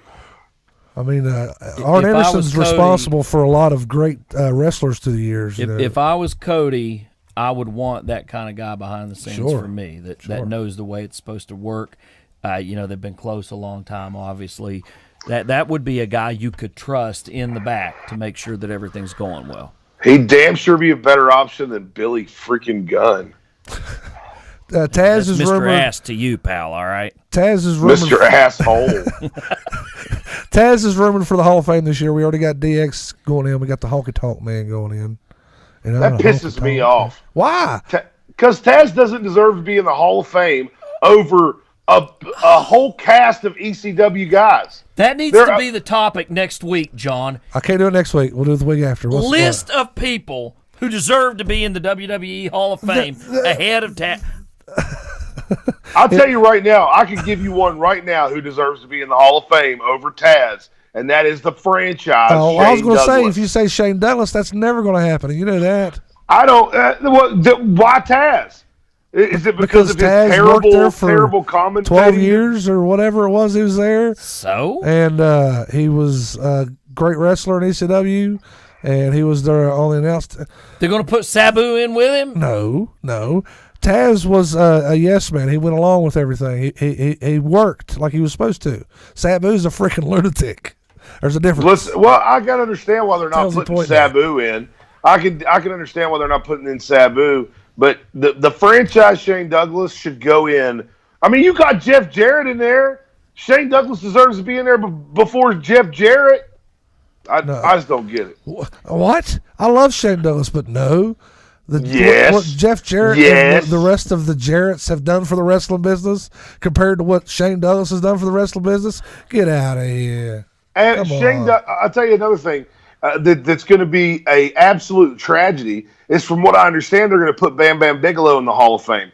I mean, Arn Anderson's responsible for a lot of great wrestlers through the years. If I was Cody, I would want that kind of guy behind the scenes for me that knows the way it's supposed to work. They've been close a long time, obviously. That would be a guy you could trust in the back to make sure that everything's going well. He'd damn sure be a better option than Billy freaking Gunn. Taz is Mr. rumored. Ass to you, pal. All right. Taz is rumored. Mr. Asshole. Taz is rumored for the Hall of Fame this year. We already got DX going in. We got the Honky Tonk Man going in. That pisses me off. Why? Because Taz doesn't deserve to be in the Hall of Fame over a whole cast of ECW guys. That needs to be the topic next week, John. I can't do it next week. We'll do it the week after. List of people who deserve to be in the WWE Hall of Fame ahead of Taz. I'll tell you right now, I can give you one right now who deserves to be in the Hall of Fame over Taz, and that is the franchise. Oh, I was going to say, if you say Shane Douglas, that's never going to happen. You know that. I don't. Why Taz? Is it because of his Taz terrible commentating? 12 years or whatever it was he was there. So? And he was a great wrestler in ECW, and he was their only announced. They're going to put Sabu in with him? No. Taz was a yes man. He went along with everything. He worked like he was supposed to. Sabu's a freaking lunatic. There's a difference. Listen, I got to understand why they're not putting Sabu in. I can understand why they're not putting in Sabu, but the franchise Shane Douglas should go in. I mean, you got Jeff Jarrett in there. Shane Douglas deserves to be in there before Jeff Jarrett. I just don't get it. What? I love Shane Douglas, but no. What Jeff Jarrett and the rest of the Jarretts have done for the wrestling business compared to what Shane Douglas has done for the wrestling business? Get out of here. And I'll tell you another thing that's going to be a absolute tragedy is, from what I understand, they're going to put Bam Bam Bigelow in the Hall of Fame.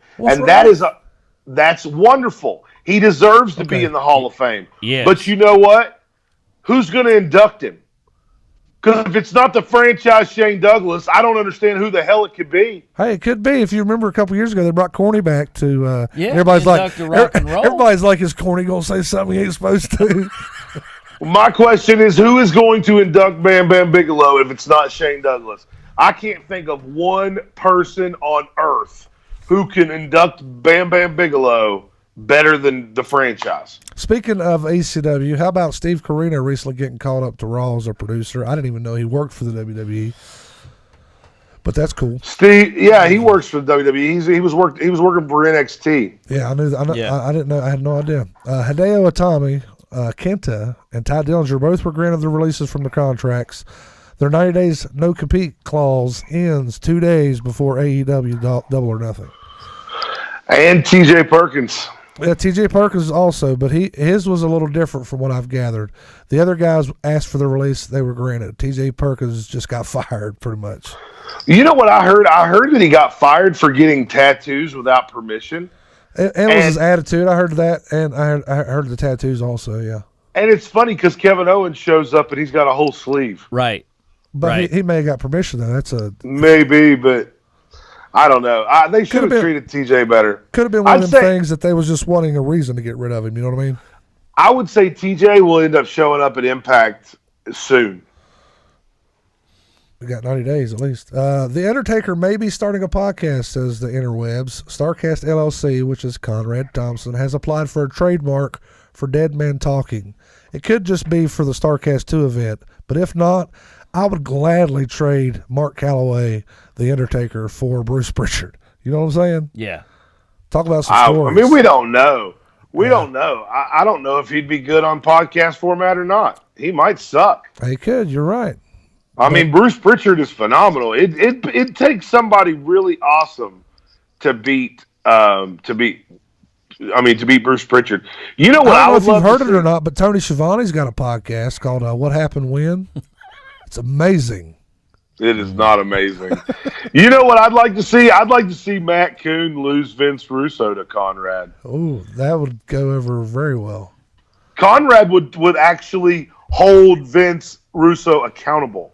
That's wonderful. He deserves to be in the Hall of Fame. Yes. But you know what? Who's going to induct him? Because if it's not the franchise Shane Douglas, I don't understand who the hell it could be. Hey, it could be. If you remember a couple years ago, they brought Corny back to. Everybody's like, rock and roll. Everybody's like, is Corny going to say something he ain't supposed to? My question is, who is going to induct Bam Bam Bigelow if it's not Shane Douglas? I can't think of one person on earth who can induct Bam Bam Bigelow better than the franchise. Speaking of ECW, how about Steve Corino recently getting called up to Raw as a producer? I didn't even know he worked for the WWE, but that's cool. Steve, he works for the WWE. He was working for NXT. Yeah, I knew. I didn't know. I had no idea. Hideo Itami, Kenta, and Ty Dillinger both were granted their releases from the contracts. Their 90 days no compete clause ends 2 days before AEW Double or Nothing. And TJ Perkins. Yeah, TJ Perkins also, but his was a little different from what I've gathered. The other guys asked for their release; they were granted. TJ Perkins just got fired, pretty much. You know what I heard? I heard that he got fired for getting tattoos without permission. And was his attitude. I heard that, and I heard the tattoos also. Yeah. And it's funny because Kevin Owens shows up and he's got a whole sleeve. Right. But he may have got permission though. That's maybe, but. I don't know. They should have treated TJ better. Could have been one of them things that they was just wanting a reason to get rid of him. You know what I mean? I would say TJ will end up showing up at Impact soon. We got 90 days at least. The Undertaker may be starting a podcast, says the interwebs. Starcast LLC, which is Conrad Thompson, has applied for a trademark for Dead Man Talking. It could just be for the Starcast 2 event, but if not, I would gladly trade Mark Calloway, The Undertaker, for Bruce Pritchard. You know what I'm saying? Yeah. Talk about some stories. I mean, we don't know. We don't know. I don't know if he'd be good on podcast format or not. He might suck. He could. You're right. I mean, Bruce Pritchard is phenomenal. It takes somebody really awesome to beat Bruce Pritchard. You know what? I don't know if you've heard it or not, but Tony Schiavone's got a podcast called "What Happened When." It's amazing. It is not amazing. You know what I'd like to see? I'd like to see Matt Coon lose Vince Russo to Conrad. Oh, that would go over very well. Conrad would actually hold Vince Russo accountable.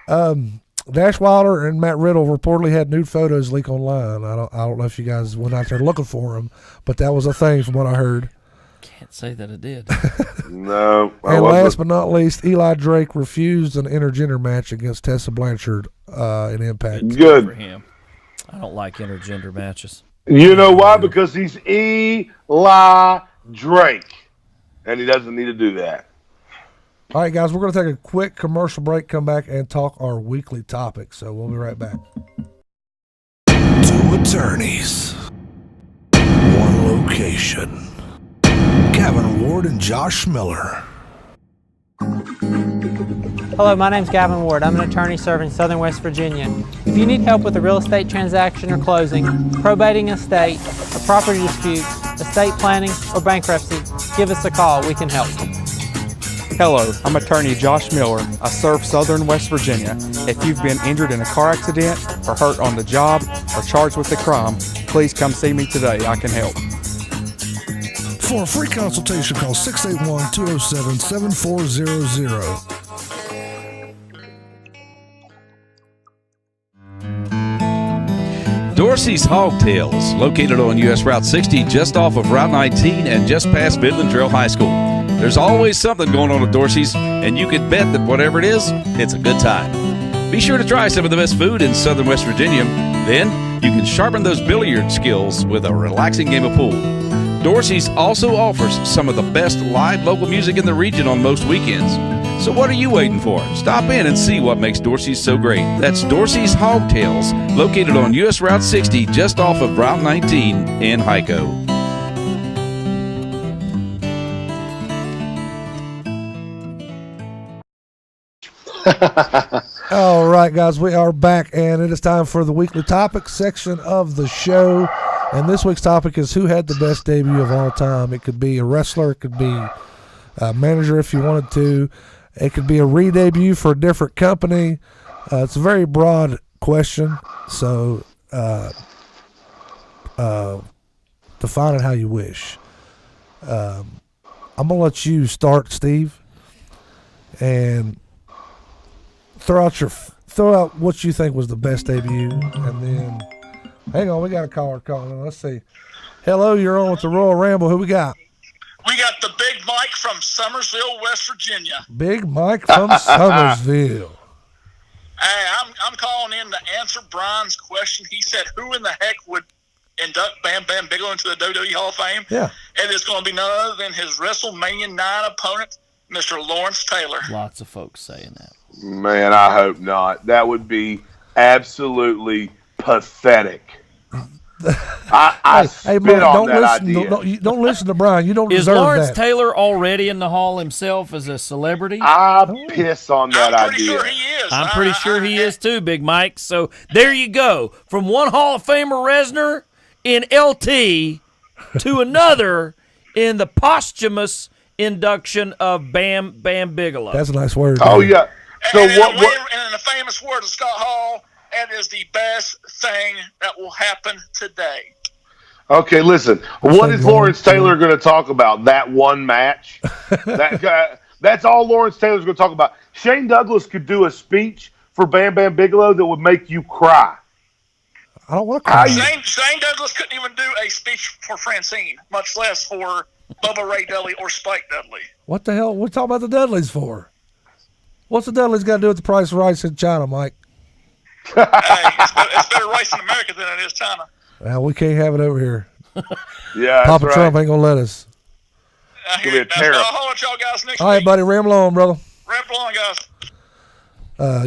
Dash Wilder and Matt Riddle reportedly had nude photos leak online. I don't know if you guys went out there looking for them, but that was a thing from what I heard. Can't say that it did. No. And last but not least, Eli Drake refused an intergender match against Tessa Blanchard in Impact. Good for him. I don't like intergender matches. You know why? Because he's Eli Drake, and he doesn't need to do that. All right, guys, we're going to take a quick commercial break, come back, and talk our weekly topic. So we'll be right back. Two attorneys, one location. Gavin Ward and Josh Miller. Hello, my name's Gavin Ward. I'm an attorney serving Southern West Virginia. If you need help with a real estate transaction or closing, probating a estate, a property dispute, estate planning, or bankruptcy, give us a call. We can help. Hello, I'm attorney Josh Miller. I serve Southern West Virginia. If you've been injured in a car accident or hurt on the job or charged with a crime, please come see me today. I can help. For a free consultation, call 681-207-7400. Dorsey's Hog Tails, located on U.S. Route 60 just off of Route 19 and just past Midland Trail High School. There's always something going on at Dorsey's, and you can bet that whatever it is, it's a good time. Be sure to try some of the best food in Southern West Virginia. Then you can sharpen those billiard skills with a relaxing game of pool. Dorsey's also offers some of the best live local music in the region on most weekends. So what are you waiting for? Stop in and see what makes Dorsey's so great. That's Dorsey's Hog Tails, located on U.S. Route 60 just off of Route 19 in Hyco. All right, guys, we are back, and it is time for the weekly topic section of the show. And this week's topic is who had the best debut of all time. It could be a wrestler, it could be a manager if you wanted to. It could be a re-debut for a different company. It's a very broad question, so define it how you wish. I'm going to let you start, Steve, and throw out what you think was the best debut, and then hang on, we got a caller calling. Let's see. Hello, you're on with the Royal Ramble. Who we got? We got the Big Mike from Summersville, West Virginia. Big Mike from Summersville. Hey, I'm calling in to answer Brian's question. He said, "Who in the heck would induct Bam Bam Bigelow into the WWE Hall of Fame?" Yeah, and it's going to be none other than his WrestleMania 9 opponent, Mr. Lawrence Taylor. Lots of folks saying that. Man, I hope not. That would be absolutely pathetic. I spit on that idea. Don't listen to Brian. You don't Is deserve Lawrence that. Taylor already in the hall himself as a celebrity? I piss on that I'm pretty idea. sure he is. I'm pretty sure he is too, Big Mike. So there you go. From one Hall of Famer Reznor in LT to another in the posthumous induction of Bam Bam Bigelow. That's a nice word. Oh, man. yeah. So and what? in the famous words of Scott Hall, that is the best thing that will happen today. Okay, listen. What is Lawrence Taylor going to talk about? That one match? That guy. That's all Lawrence Taylor's going to talk about. Shane Douglas could do a speech for Bam Bam Bigelow that would make you cry. I don't want to cry. Shane Douglas couldn't even do a speech for Francine, much less for Bubba Ray Dudley or Spike Dudley. What the hell? What are we talking about the Dudleys for? What's the Dudleys got to do with the price of rice in China, Mike? Hey, it's better rice in America than it is China. Well, we can't have it over here. Yeah, Papa that's Trump right. ain't going to let us. It's gonna be a tariff. I'll hold y'all guys next All right, week. buddy, ramble on, brother. Ramble on, guys.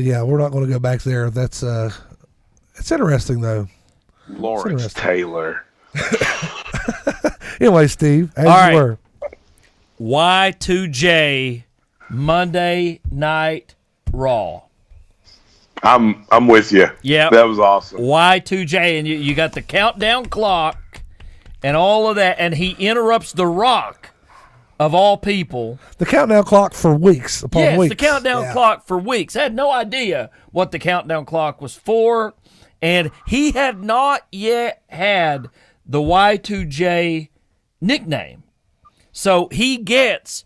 Yeah, we're not going to go back there. That's it's interesting though. Lawrence Taylor. Anyway, Steve, as All you right. were. Y2J Monday Night Raw. I'm with you. Yep. That was awesome. Y2J, and you got the countdown clock and all of that, and he interrupts The Rock, of all people. The countdown clock for weeks upon Yes, weeks. the countdown clock for weeks. I had no idea what the countdown clock was for, and he had not yet had the Y2J nickname. So he gets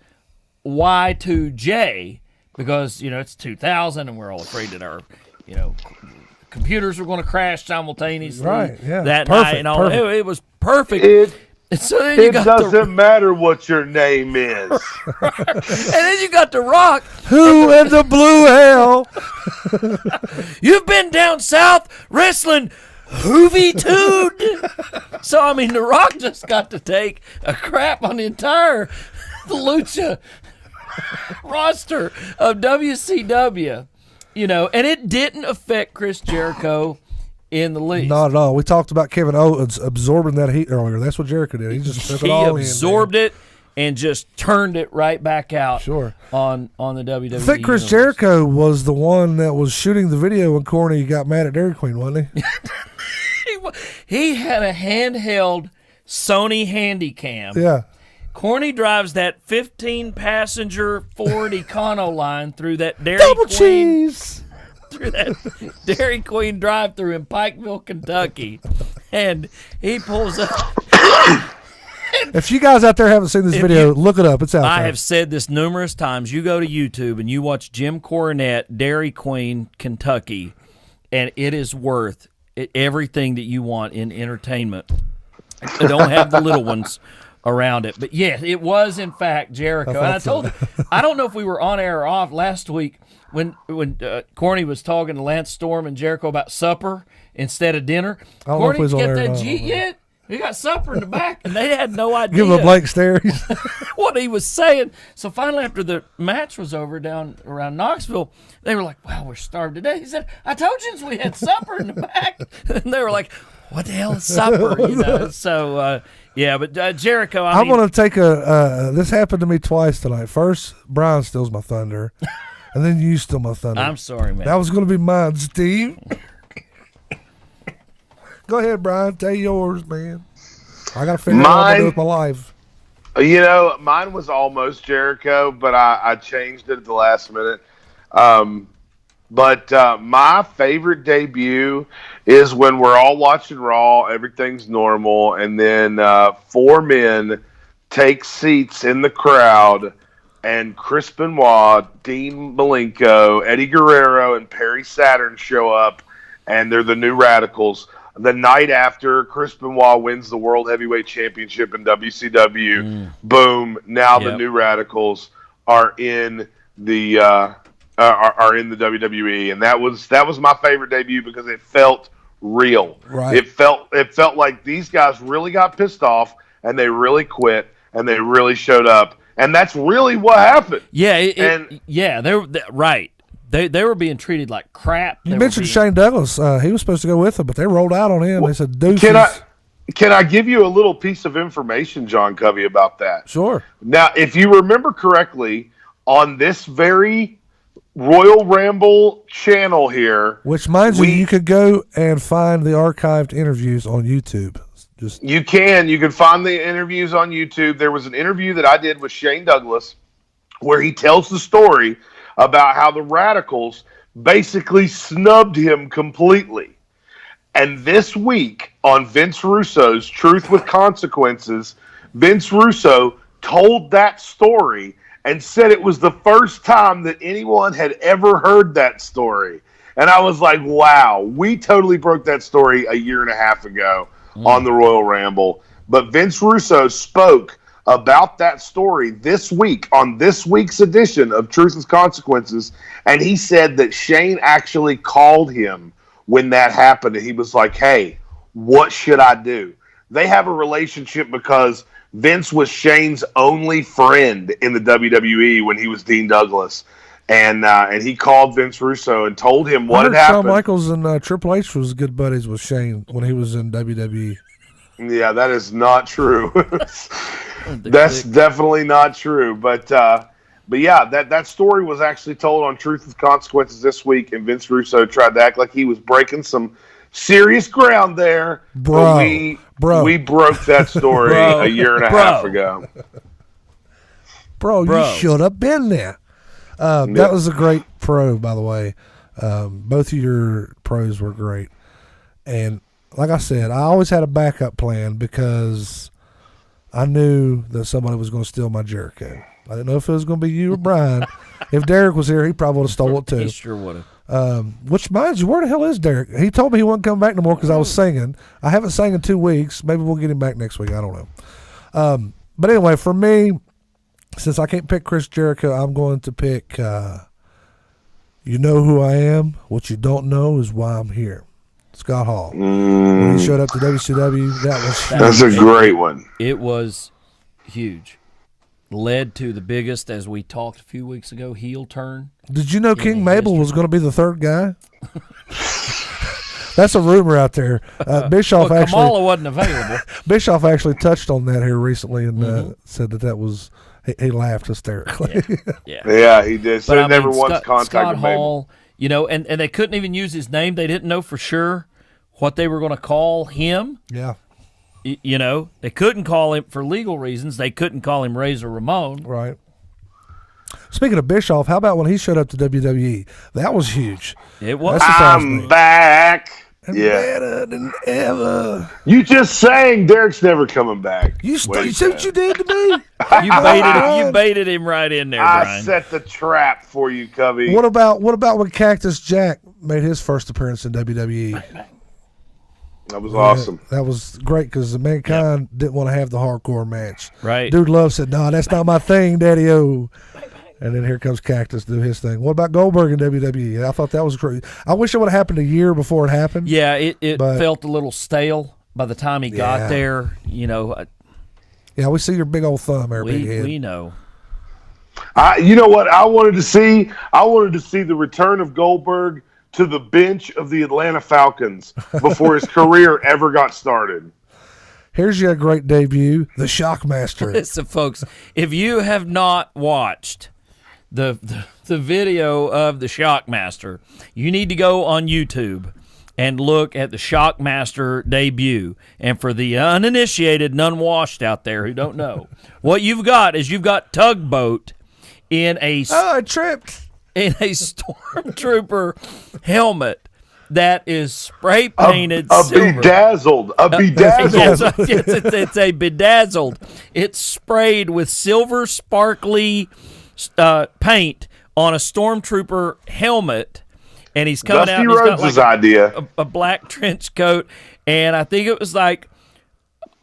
Y2J because, it's 2000 and we're all afraid that our, computers were going to crash simultaneously. Right, yeah. That Perfect, night and all. perfect. It was perfect. And so then It doesn't matter what your name is. and then you got The Rock. Who in the blue hell? You've been down south wrestling Hoovy-tood. So, The Rock just got to take a crap on the entire Lucha roster of WCW, and it didn't affect Chris Jericho in the least. Not at all. We talked about Kevin Owens absorbing that heat earlier. That's what Jericho did. He just took it all in. He absorbed it and just turned it right back out. Sure. On the WWE. I think Chris Jericho was the one that was shooting the video when Corny got mad at Dairy Queen, wasn't he? He had a handheld Sony Handycam. Yeah. Corny drives that 15-passenger Ford Econo line through that Dairy Double Queen, cheese. through that Dairy Queen drive-through in Pikeville, Kentucky, and he pulls up. If you guys out there haven't seen this video, look it up. It's out there. I have said this numerous times. You go to YouTube and you watch Jim Cornette, Dairy Queen, Kentucky, and it is worth everything that you want in entertainment. They don't have the little ones around it. But, yes, it was, in fact, Jericho. And I told I don't know if we were on air or off last week when Corny was talking to Lance Storm and Jericho about supper instead of dinner. I don't know if Corny's it was on got air or that not. G yet. He got supper in the back, and they had no idea. Give him a blank stare. What he was saying. So finally, after the match was over down around Knoxville, they were like, "Wow, we're starved today." He said, "I told you we had supper in the back," and they were like, "What the hell is supper?" So yeah, but Jericho. I'm going to take this happened to me twice tonight. First, Brian steals my thunder. And then you stole my thunder. I'm sorry, man. That was going to be mine, Steve. Go ahead, Brian. Tell yours, man. I got to figure out what I'm going to do with my life. You know, mine was almost Jericho, but I changed it at the last minute. But my favorite debut is when we're all watching Raw, everything's normal, and then 4 men take seats in the crowd, and Chris Benoit, Dean Malenko, Eddie Guerrero, and Perry Saturn show up, and they're the New Radicals. The night after, Chris Benoit wins the World Heavyweight Championship in WCW. Boom! Now the New Radicals are in the WWE, and that was my favorite debut because it felt real. Right. It felt like these guys really got pissed off and they really quit and they really showed up, and that's really what happened. Yeah, they're right. They were being treated like crap. You mentioned Shane Douglas. He was supposed to go with them, but they rolled out on him. They said, deuces. Can I give you a little piece of information, John Covey, about that? Sure. Now, if you remember correctly, on this very Royal Ramble channel here, which, mind you could go and find the archived interviews on YouTube. You can find the interviews on YouTube. There was an interview that I did with Shane Douglas where he tells the story about how the Radicals basically snubbed him completely. And this week on Vince Russo's Truth with Consequences, Vince Russo told that story and said it was the first time that anyone had ever heard that story. And I was like, wow, we totally broke that story a year and a half ago on the Royal Ramble. But Vince Russo spoke about that story this week on this week's edition of Truth with Consequences, and he said that Shane actually called him when that happened, and he was like, hey, what should I do? They have a relationship because Vince was Shane's only friend in the WWE when he was Dean Douglas, and he called Vince Russo and told him what had happened. Shawn Michaels and Triple H was good buddies with Shane when he was in WWE. Yeah, that is not true. That's definitely not true. But yeah, that story was actually told on Truth with Consequences this week, and Vince Russo tried to act like he was breaking some serious ground there. Bro, we broke that story a year and a half ago. Bro, you should have been there. That was a great pro, by the way. Both of your pros were great. And like I said, I always had a backup plan because I knew that somebody was going to steal my Jericho. I didn't know if it was going to be you or Brian. If Derek was here, he probably would have stole it too. He sure would have. Which reminds you, where the hell is Derek? He told me he wasn't coming back no more because I was singing. I haven't sang in 2 weeks. Maybe we'll get him back next week. I don't know. But anyway, for me, since I can't pick Chris Jericho, I'm going to pick You Know Who I Am. What you don't know is why I'm here. Scott Hall. When he showed up to WCW, that's a great one. It was huge. Led to the biggest, as we talked a few weeks ago, heel turn. Did you know King Mabel was going to be the third guy? That's a rumor out there. Bischoff actually. Kamala wasn't available. Bischoff actually touched on that here recently and said that was. He laughed hysterically. Yeah, he did. So but, never once contacted Scott Mabel. Hall, and they couldn't even use his name. They didn't know for sure what they were going to call him. Yeah. They couldn't call him for legal reasons. They couldn't call him Razor Ramon. Right. Speaking of Bischoff, how about when he showed up to WWE? That was huge. It was. I'm back. And better than ever. You just sang Derek's never coming back. You see what you did to me? You baited him right in there, Brian. I set the trap for you, Cubby. What about when Cactus Jack made his first appearance in WWE? That was awesome. That was great because the Mankind didn't want to have the hardcore match. Right. Dude Love said, "No, that's not my thing, Daddy-O." And then here comes Cactus to do his thing. What about Goldberg in WWE? I thought that was great. I wish it would have happened a year before it happened. Yeah, it felt a little stale by the time he got there. Yeah, we see your big old thumb there, big head. We know. You know what I wanted to see? I wanted to see the return of Goldberg to the bench of the Atlanta Falcons before his career ever got started. Here's your great debut, the Shockmaster. Listen, folks, if you have not watched the video of the Shockmaster. You need to go on YouTube and look at the Shockmaster debut. And for the uninitiated and unwashed out there who don't know, what you've got is Tugboat in a I tripped in a stormtrooper helmet that is spray painted silver. Bedazzled. It's a bedazzled. It's sprayed with silver sparkly paint on a stormtrooper helmet, and he's coming Dusty out. And he's Rhodes' got like idea. a black trench coat, and I think it was like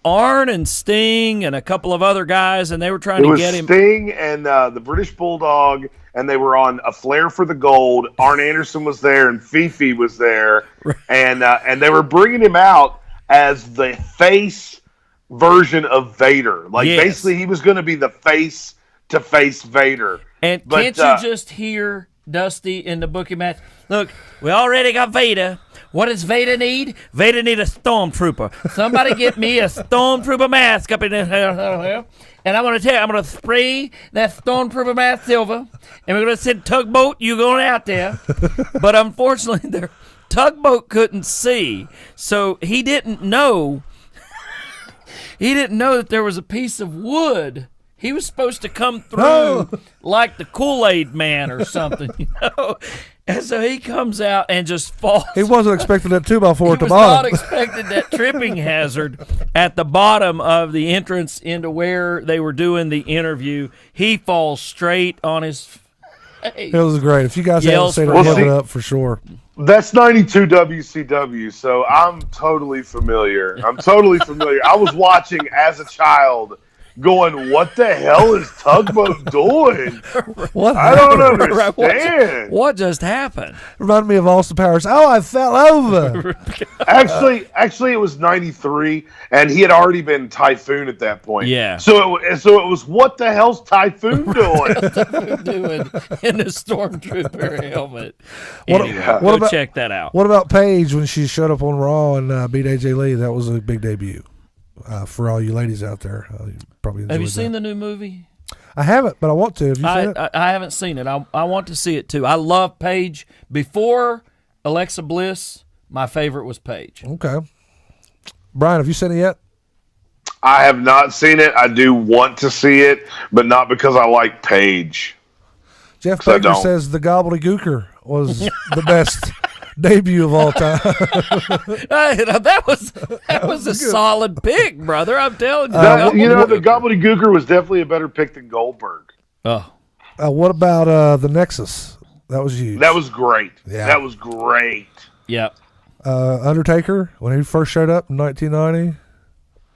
Arn and Sting and a couple of other guys, and they were trying to get him. Sting and the British Bulldog, and they were on A Flair for the Gold. Arn Anderson was there, and Fifi was there, and they were bringing him out as the face version of Vader. Like, basically, he was going to be the face to face Vader. And can't you just hear Dusty in the booking match? Look, we already got Vader. What does Vader need? Vader need a stormtrooper. Somebody get me a stormtrooper mask up in there. And I'm going to tell you, I'm going to spray that stormtrooper mask silver, and we're going to send Tugboat, you going out there. But unfortunately, Tugboat couldn't see, so he didn't know. He didn't know that there was a piece of wood. He was supposed to come through like the Kool-Aid Man or something, you know. And so he comes out and just falls. He wasn't expecting that 2x4 at the bottom. He was not expecting that tripping hazard at the bottom of the entrance into where they were doing the interview. He falls straight on his face. It was great. If you guys haven't seen it, look it up for sure. That's 92 WCW, so I'm totally familiar. I was watching as a child going, what the hell is Tugboat doing? I don't understand. What just happened? Reminded me of Austin Powers. Oh, I fell over. Actually, it was 93, and he had already been Typhoon at that point. Yeah. So it was, what the hell's Typhoon doing? Doing in a stormtrooper helmet. Check that out. What about Paige when she showed up on Raw and beat AJ Lee? That was a big debut. For all you ladies out there, have you seen the new movie? I haven't, but I want to. Have you seen it? I haven't seen it. I want to see it too. I love Paige. Before Alexa Bliss, my favorite was Paige. Okay. Brian, have you seen it yet? I have not seen it. I do want to see it, but not because I like Paige. Jeff Baker says the Gobbledygooker was the best debut of all time. That was a solid pick, brother. I'm telling you. The Gobbledygooker was definitely a better pick than Goldberg. Oh. What about the Nexus? That was huge. That was great. Yeah. That was great. Yep. Undertaker, when he first showed up in 1990.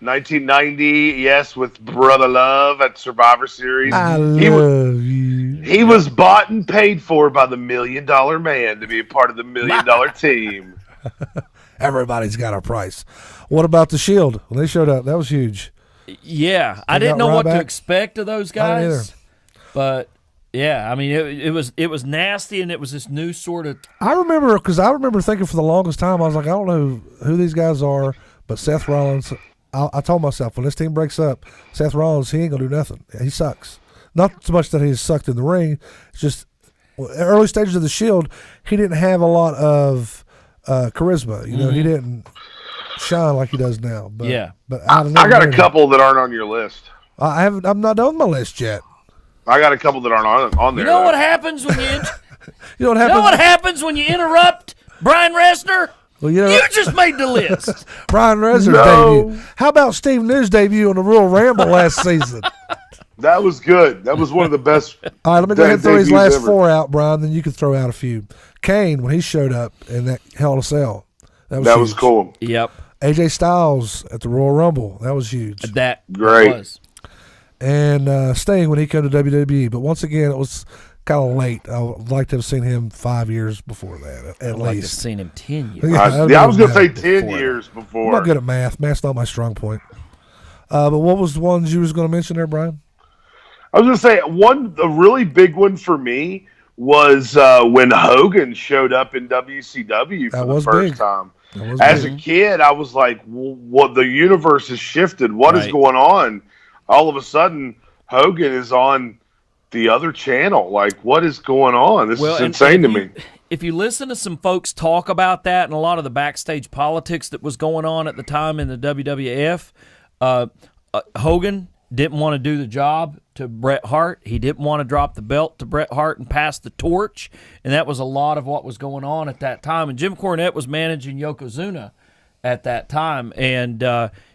1990, yes, with Brother Love at Survivor Series. I love you. He was bought and paid for by the $1 Million Man to be a part of the $1 Million team. Everybody's got a price. What about the Shield when they showed up? That was huge. Yeah, I didn't know what to expect of those guys, but yeah, I mean it was nasty, and it was this new sort of. I remember thinking for the longest time I was like, I don't know who these guys are, but Seth Rollins. I told myself when this team breaks up, Seth Rollins, he ain't gonna do nothing. He sucks. Not so much that he's sucked in the ring. It's just early stages of the Shield, he didn't have a lot of charisma. You know, he didn't shine like he does now. But, yeah. But I got a couple that aren't on your list. I'm not done with my list yet. I got a couple that aren't on there. You know what happens when you? You know what happens when you interrupt Brian Reznor? Well, you just made the list. Brian Reznor's debut. How about Steve New's debut on the Royal Ramble last season? That was good. That was one of the best. All right, let me go ahead and throw these last four out, Brian. Then you can throw out a few. Kane, when he showed up in that Hell in a Cell, that was cool. Yep. AJ Styles at the Royal Rumble, that was huge. That great. Was. And Sting when he came to WWE, but once again, it was kind of late. I would like to have seen him 5 years before that, at least. I'd like to have seen him 10 years. I was going to say 10 years before. I'm not good at math. Math's not my strong point. But what was the ones you was going to mention there, Brian? I was going to say, a really big one for me was when Hogan showed up in WCW for the first time. As a kid, I was like, what, the universe has shifted. What is going on? All of a sudden, Hogan is on the other channel. Like, what is going on? This is insane to me. If you listen to some folks talk about that and a lot of the backstage politics that was going on at the time in the WWF, Hogan didn't want to do the job to Bret Hart. He didn't want to drop the belt to Bret Hart and pass the torch, and that was a lot of what was going on at that time. And Jim Cornette was managing Yokozuna at that time, and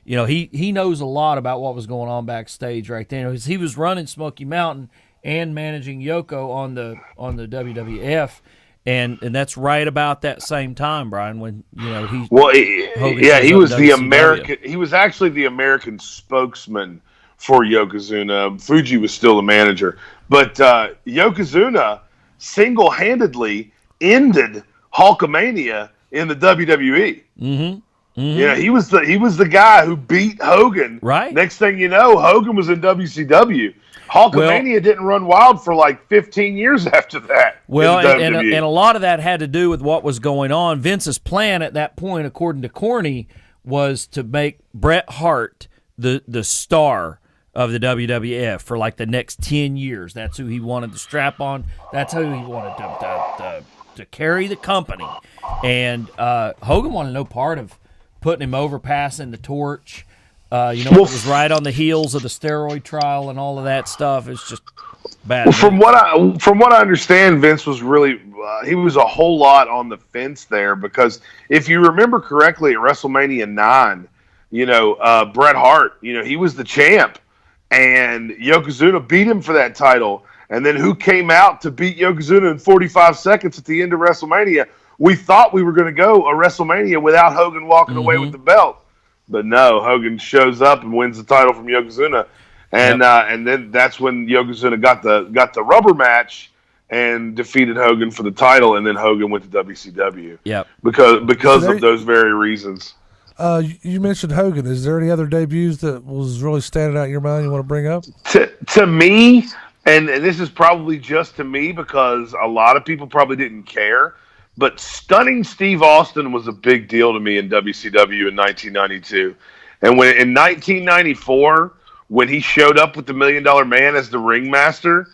he knows a lot about what was going on backstage right there. He was running Smoky Mountain and managing Yoko on the WWF. And that's right about that same time, Brian, when he was the American. He was actually the American spokesman for Yokozuna. Fuji was still the manager, but Yokozuna single-handedly ended Hulkamania in the WWE. Mm-hmm. Mm-hmm. Yeah, he was the guy who beat Hogan. Right. Next thing you know, Hogan was in WCW. Hulkamania didn't run wild for like 15 years after that. Well, and a lot of that had to do with what was going on. Vince's plan at that point, according to Corny, was to make Bret Hart the star of the WWF for like the next 10 years. That's who he wanted to strap on. That's who he wanted to carry the company. And Hogan wanted no part of putting him over, passing the torch. It was right on the heels of the steroid trial and all of that stuff. It's just bad. Well, from what I understand, Vince was really he was a whole lot on the fence there, because if you remember correctly, at WrestleMania 9, Bret Hart, he was the champ, and Yokozuna beat him for that title. And then who came out to beat Yokozuna in 45 seconds at the end of WrestleMania? We thought we were going to go a WrestleMania without Hogan walking away with the belt. But no, Hogan shows up and wins the title from Yokozuna, and then that's when Yokozuna got the rubber match and defeated Hogan for the title, and then Hogan went to WCW. Yep. Because of those very reasons. You mentioned Hogan. Is there any other debuts that was really standing out in your mind you want to bring up? To me, and this is probably just to me because a lot of people probably didn't care, but stunning Steve Austin was a big deal to me in WCW in 1992. And in 1994, when he showed up with the $1 Million Man as the ringmaster,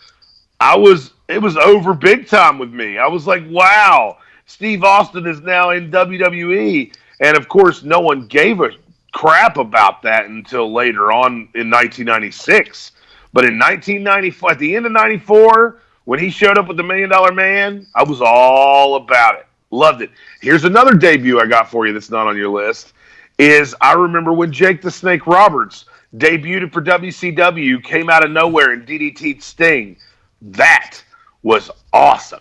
it was over big time with me. I was like, wow, Steve Austin is now in WWE. And, of course, no one gave a crap about that until later on in 1996. But in 1994, at the end of 94, when he showed up with the $1 Million Man, I was all about it. Loved it. Here's another debut I got for you that's not on your list. I remember when Jake the Snake Roberts debuted for WCW, came out of nowhere and DDT'd Sting. That was awesome.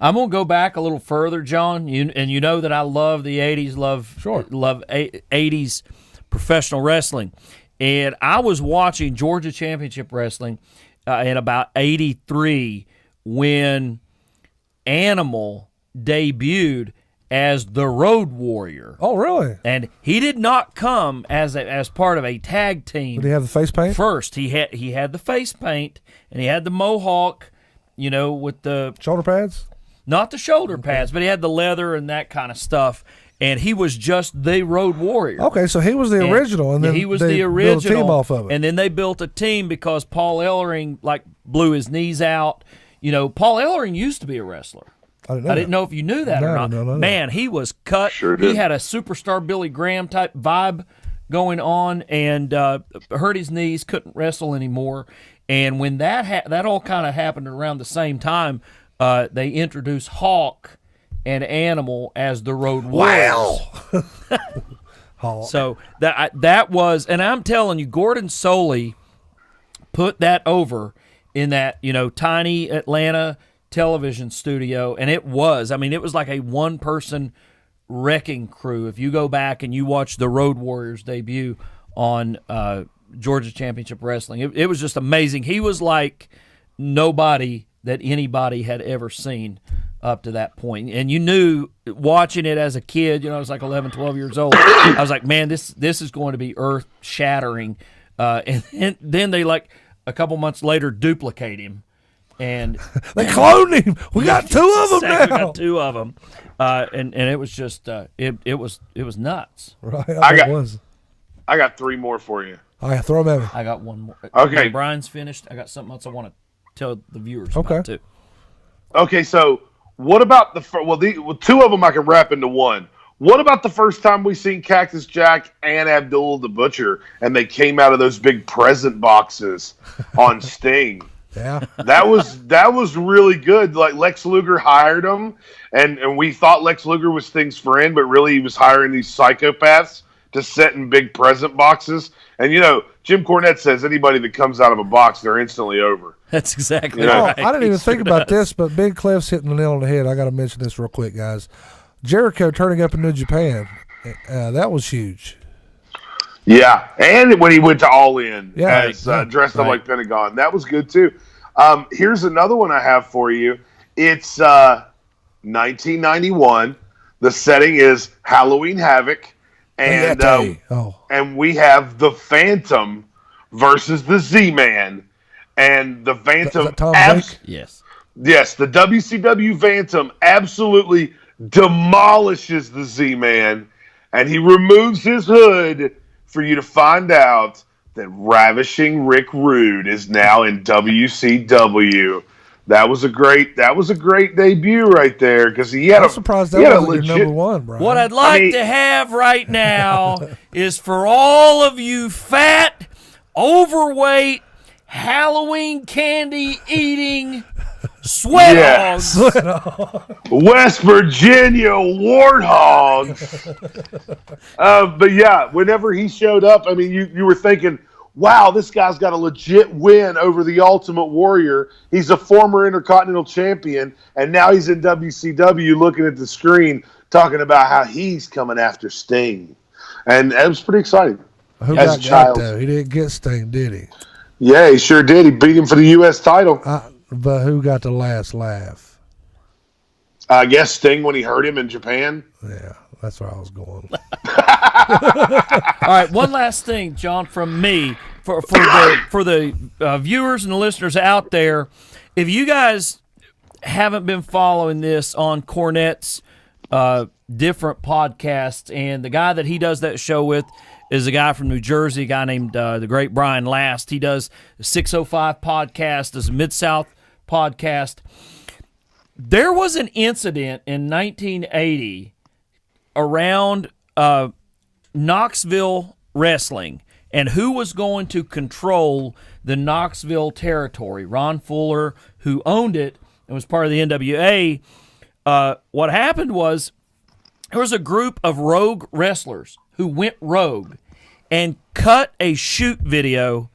I'm going to go back a little further, John. You know that I love the 80s, love 80s professional wrestling. And I was watching Georgia Championship Wrestling in about 83 when Animal debuted as the Road Warrior. Oh, really? And he did not come as part of a tag team. Did he have the face paint? First, he had the face paint, and he had the mohawk, with the shoulder pads. Not the shoulder pads, but he had the leather and that kind of stuff. And he was just the Road Warrior. Okay, so he was the original, and then he was they the original built a team off of it. And then they built a team because Paul Ellering blew his knees out. Paul Ellering used to be a wrestler. I didn't know if you knew that or not. No. Man, he was cut. Sure did. He had a superstar Billy Graham type vibe going on, and hurt his knees, couldn't wrestle anymore. And when that all kind of happened around the same time, they introduced Hawk and Animal as the Road Warriors. Wow. So that was, and I'm telling you, Gordon Soley put that over in that tiny Atlanta television studio, and it was like a one-person wrecking crew. If you go back and you watch the Road Warriors debut on Georgia Championship Wrestling, it was just amazing. He was like nobody that anybody had ever seen up to that point. And you knew, watching it as a kid, I was like 11, 12 years old, I was like, man, this is going to be earth-shattering. And then they, a couple months later, duplicate him. And they cloned him. We got two of them now. We got two of them. And it was just, it was nuts. Right, I got three more for you. All right, throw them at me. I got one more. Okay. When Brian's finished, I got something else I want to tell the viewers about too. Okay, so what about two of them I can wrap into one. What about the first time we seen Cactus Jack and Abdullah the Butcher, and they came out of those big present boxes on Sting? Yeah, that was really good. Like Lex Luger hired them, and we thought Lex Luger was Sting's friend, but really he was hiring these psychopaths to sit in big present boxes. And Jim Cornette says anybody that comes out of a box, they're instantly over. That's exactly right. I didn't even think about this, but Big Cliff's hitting the nail on the head. I got to mention this real quick, guys. Jericho turning up in New Japan, that was huge. Yeah, and when he went to All In dressed up like Pentagon, that was good too. Here's another one I have for you. It's 1991. The setting is Halloween Havoc, and and we have the Phantom versus the Z-Man, and the Phantom. Yes, the WCW Phantom absolutely demolishes the Z-Man, and he removes his hood for you to find out that Ravishing Rick Rude is now in WCW. That was a great debut right there, because he had I'm surprised that wasn't your number one, Brian. What I'd like to have right now is for all of you fat, overweight, Halloween candy eating sweat hogs. West Virginia warthogs. But yeah, whenever he showed up, I mean, you were thinking, wow, this guy's got a legit win over the Ultimate Warrior. He's a former Intercontinental Champion, and now he's in WCW looking at the screen talking about how he's coming after Sting. And it was pretty exciting. Who got got, though? He didn't get Sting, did he? Yeah, he sure did. He beat him for the U.S. title. But who got the last laugh? I guess Sting when he hurt him in Japan. Yeah, that's where I was going. All right, one last thing, John, from me for the viewers and the listeners out there. If you guys haven't been following this on Cornette's different podcasts, and the guy that he does that show with is a guy from New Jersey, a guy named the great Brian Last. He does the 605 podcast, does a Mid-South podcast. There was an incident in 1980 around Knoxville wrestling and who was going to control the Knoxville territory. Ron Fuller, who owned it and was part of the NWA, what happened was there was a group of rogue wrestlers who went rogue and cut a shoot video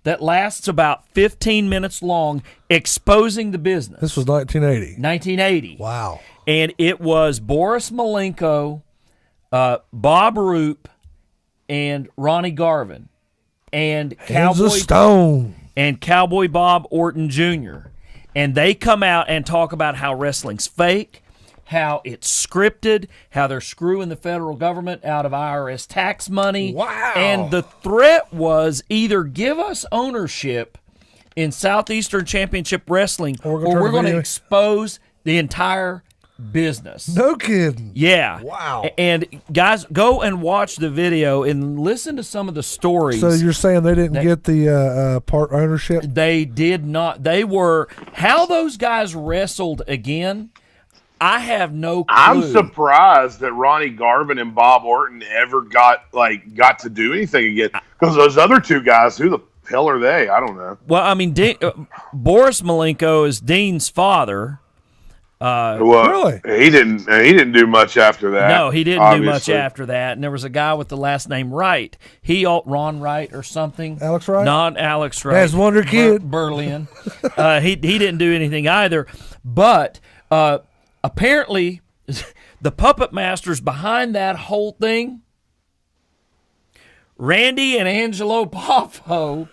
that lasts about 15 minutes long, exposing the business. This was 1980. 1980. Wow. And it was Boris Malenko, Bob Roop, and Ronnie Garvin, and Cowboy Bob Orton Jr. And they come out and talk about how wrestling's fake, how it's scripted, how they're screwing the federal government out of IRS tax money. Wow. And the threat was either give us ownership in Southeastern Championship Wrestling or we're going to expose the entire business. No kidding. Yeah. Wow. And guys, go and watch the video and listen to some of the stories. So you're saying they didn't get the part ownership? They did not. They were, how those guys wrestled again, I have no clue. I'm surprised that Ronnie Garvin and Bob Orton ever got to do anything again, because those other two guys, who the hell are they? I don't know. Well, I mean, Boris Malenko is Dean's father. Really? He didn't do much after that. No, he didn't do much after that. And there was a guy with the last name Wright. Ron Wright or something. Alex Wright? Not Alex Wright. That's Wonder Kid. Berlin. He didn't do anything either. But apparently, the puppet masters behind that whole thing, Randy and Angelo Poffo,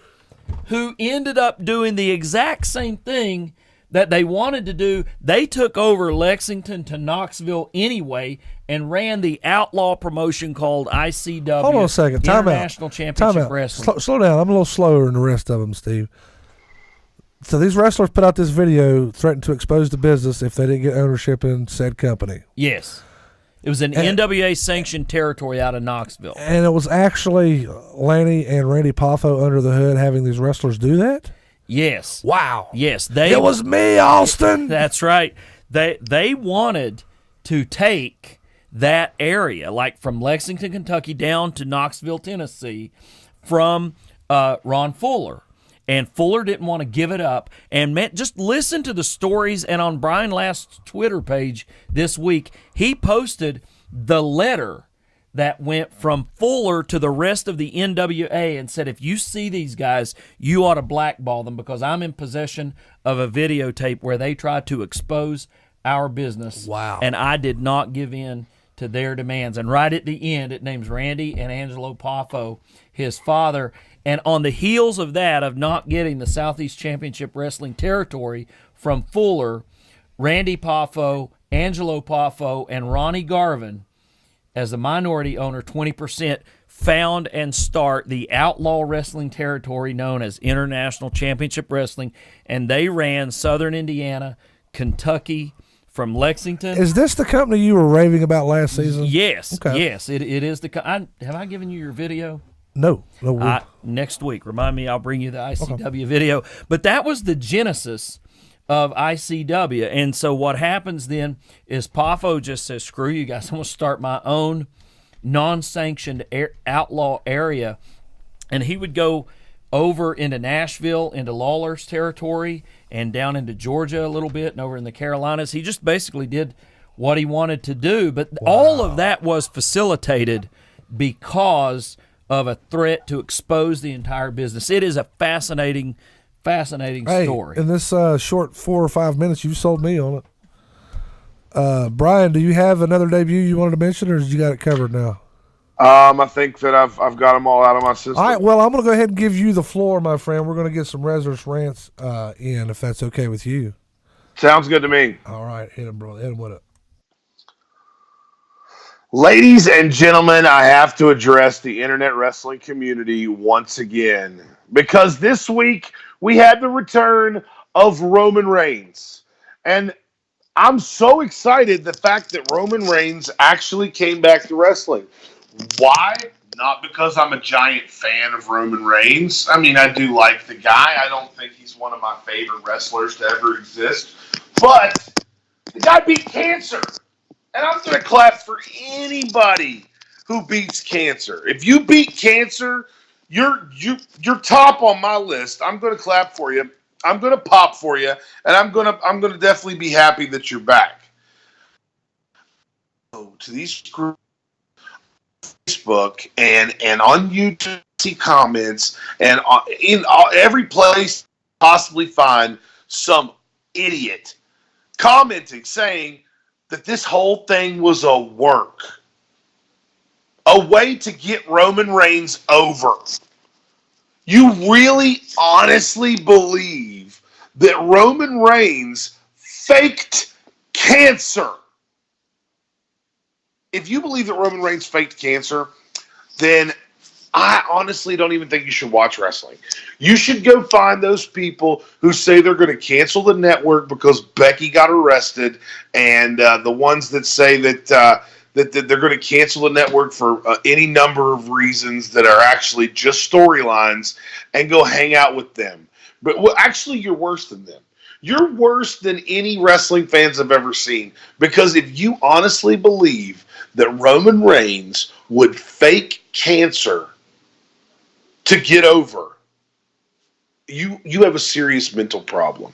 who ended up doing the exact same thing that they wanted to do. They took over Lexington to Knoxville anyway and ran the outlaw promotion called ICW. Hold on a second. Time International out. Championship Wrestling. Slow down. I'm a little slower than the rest of them, Steve. So these wrestlers put out this video threatening to expose the business if they didn't get ownership in said company. Yes. It was an NWA-sanctioned territory out of Knoxville. And it was actually Lanny and Randy Poffo under the hood having these wrestlers do that? Yes. Wow. Yes. It was me, Austin. That's right. They wanted to take that area, like from Lexington, Kentucky, down to Knoxville, Tennessee, from Ron Fuller. And Fuller didn't want to give it up. And just listen to the stories. And on Brian Last's Twitter page this week, he posted the letter that went from Fuller to the rest of the NWA and said, if you see these guys, you ought to blackball them because I'm in possession of a videotape where they tried to expose our business. Wow. And I did not give in to their demands. And right at the end, it names Randy and Angelo Poffo, his father. And on the heels of that, of not getting the Southeast Championship Wrestling territory from Fuller, Randy Poffo, Angelo Poffo, and Ronnie Garvin, as the minority owner, 20%, found and start the outlaw wrestling territory known as International Championship Wrestling. And they ran Southern Indiana, Kentucky, from Lexington. Is this the company you were raving about last season? Yes. Okay. Yes, it is the have I given you your video? No. Next week. Remind me, I'll bring you the ICW video. But that was the genesis of ICW. And so what happens then is Poffo just says, screw you guys, I'm going to start my own non-sanctioned outlaw area. And he would go over into Nashville, into Lawler's territory, and down into Georgia a little bit, and over in the Carolinas. He just basically did what he wanted to do. But all of that was facilitated because of a threat to expose the entire business. It is a fascinating story. In this short 4 or 5 minutes, you sold me on it. Brian, do you have another debut you wanted to mention, or did you got it covered now? I think that I've got them all out of my system. All right, well, I'm going to go ahead and give you the floor, my friend. We're going to get some Reznors Rants in, if that's okay with you. Sounds good to me. All right, hit him, bro. Hit him with it. Ladies and gentlemen, I have to address the internet wrestling community once again because this week we had the return of Roman Reigns. And I'm so excited the fact that Roman Reigns actually came back to wrestling. Why? Not because I'm a giant fan of Roman Reigns. I mean, I do like the guy. I don't think he's one of my favorite wrestlers to ever exist. But the guy beat cancer. And I'm going to clap for anybody who beats cancer. If you beat cancer, you're top on my list. I'm going to clap for you. I'm going to pop for you, and I'm going to definitely be happy that you're back. So to these groups on Facebook and on YouTube, see comments, and in every place possibly find some idiot commenting saying that this whole thing was a work. A way to get Roman Reigns over. You really honestly believe that Roman Reigns faked cancer? If you believe that Roman Reigns faked cancer, then I honestly don't even think you should watch wrestling. You should go find those people who say they're going to cancel the network because Becky got arrested, and the ones that say that that they're going to cancel the network for any number of reasons that are actually just storylines, and go hang out with them. But actually, you're worse than them. You're worse than any wrestling fans I've ever seen, because if you honestly believe that Roman Reigns would fake cancer to get over, you have a serious mental problem.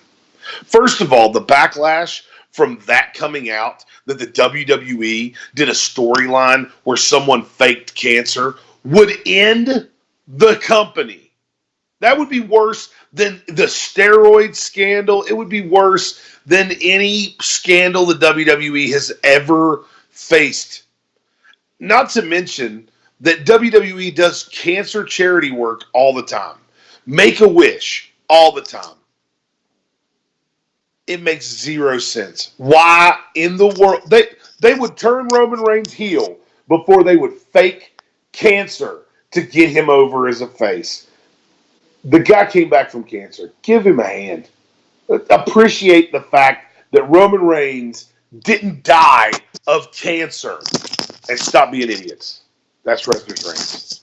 First of all, the backlash from that coming out, that the WWE did a storyline where someone faked cancer, would end the company. That would be worse than the steroid scandal. It would be worse than any scandal the WWE has ever faced. Not to mention that WWE does cancer charity work all the time. Make-A-Wish all the time. It makes zero sense. Why in the world? They would turn Roman Reigns heel before they would fake cancer to get him over as a face. The guy came back from cancer. Give him a hand. Appreciate the fact that Roman Reigns didn't die of cancer. And stop being idiots. That's Reznors Rants.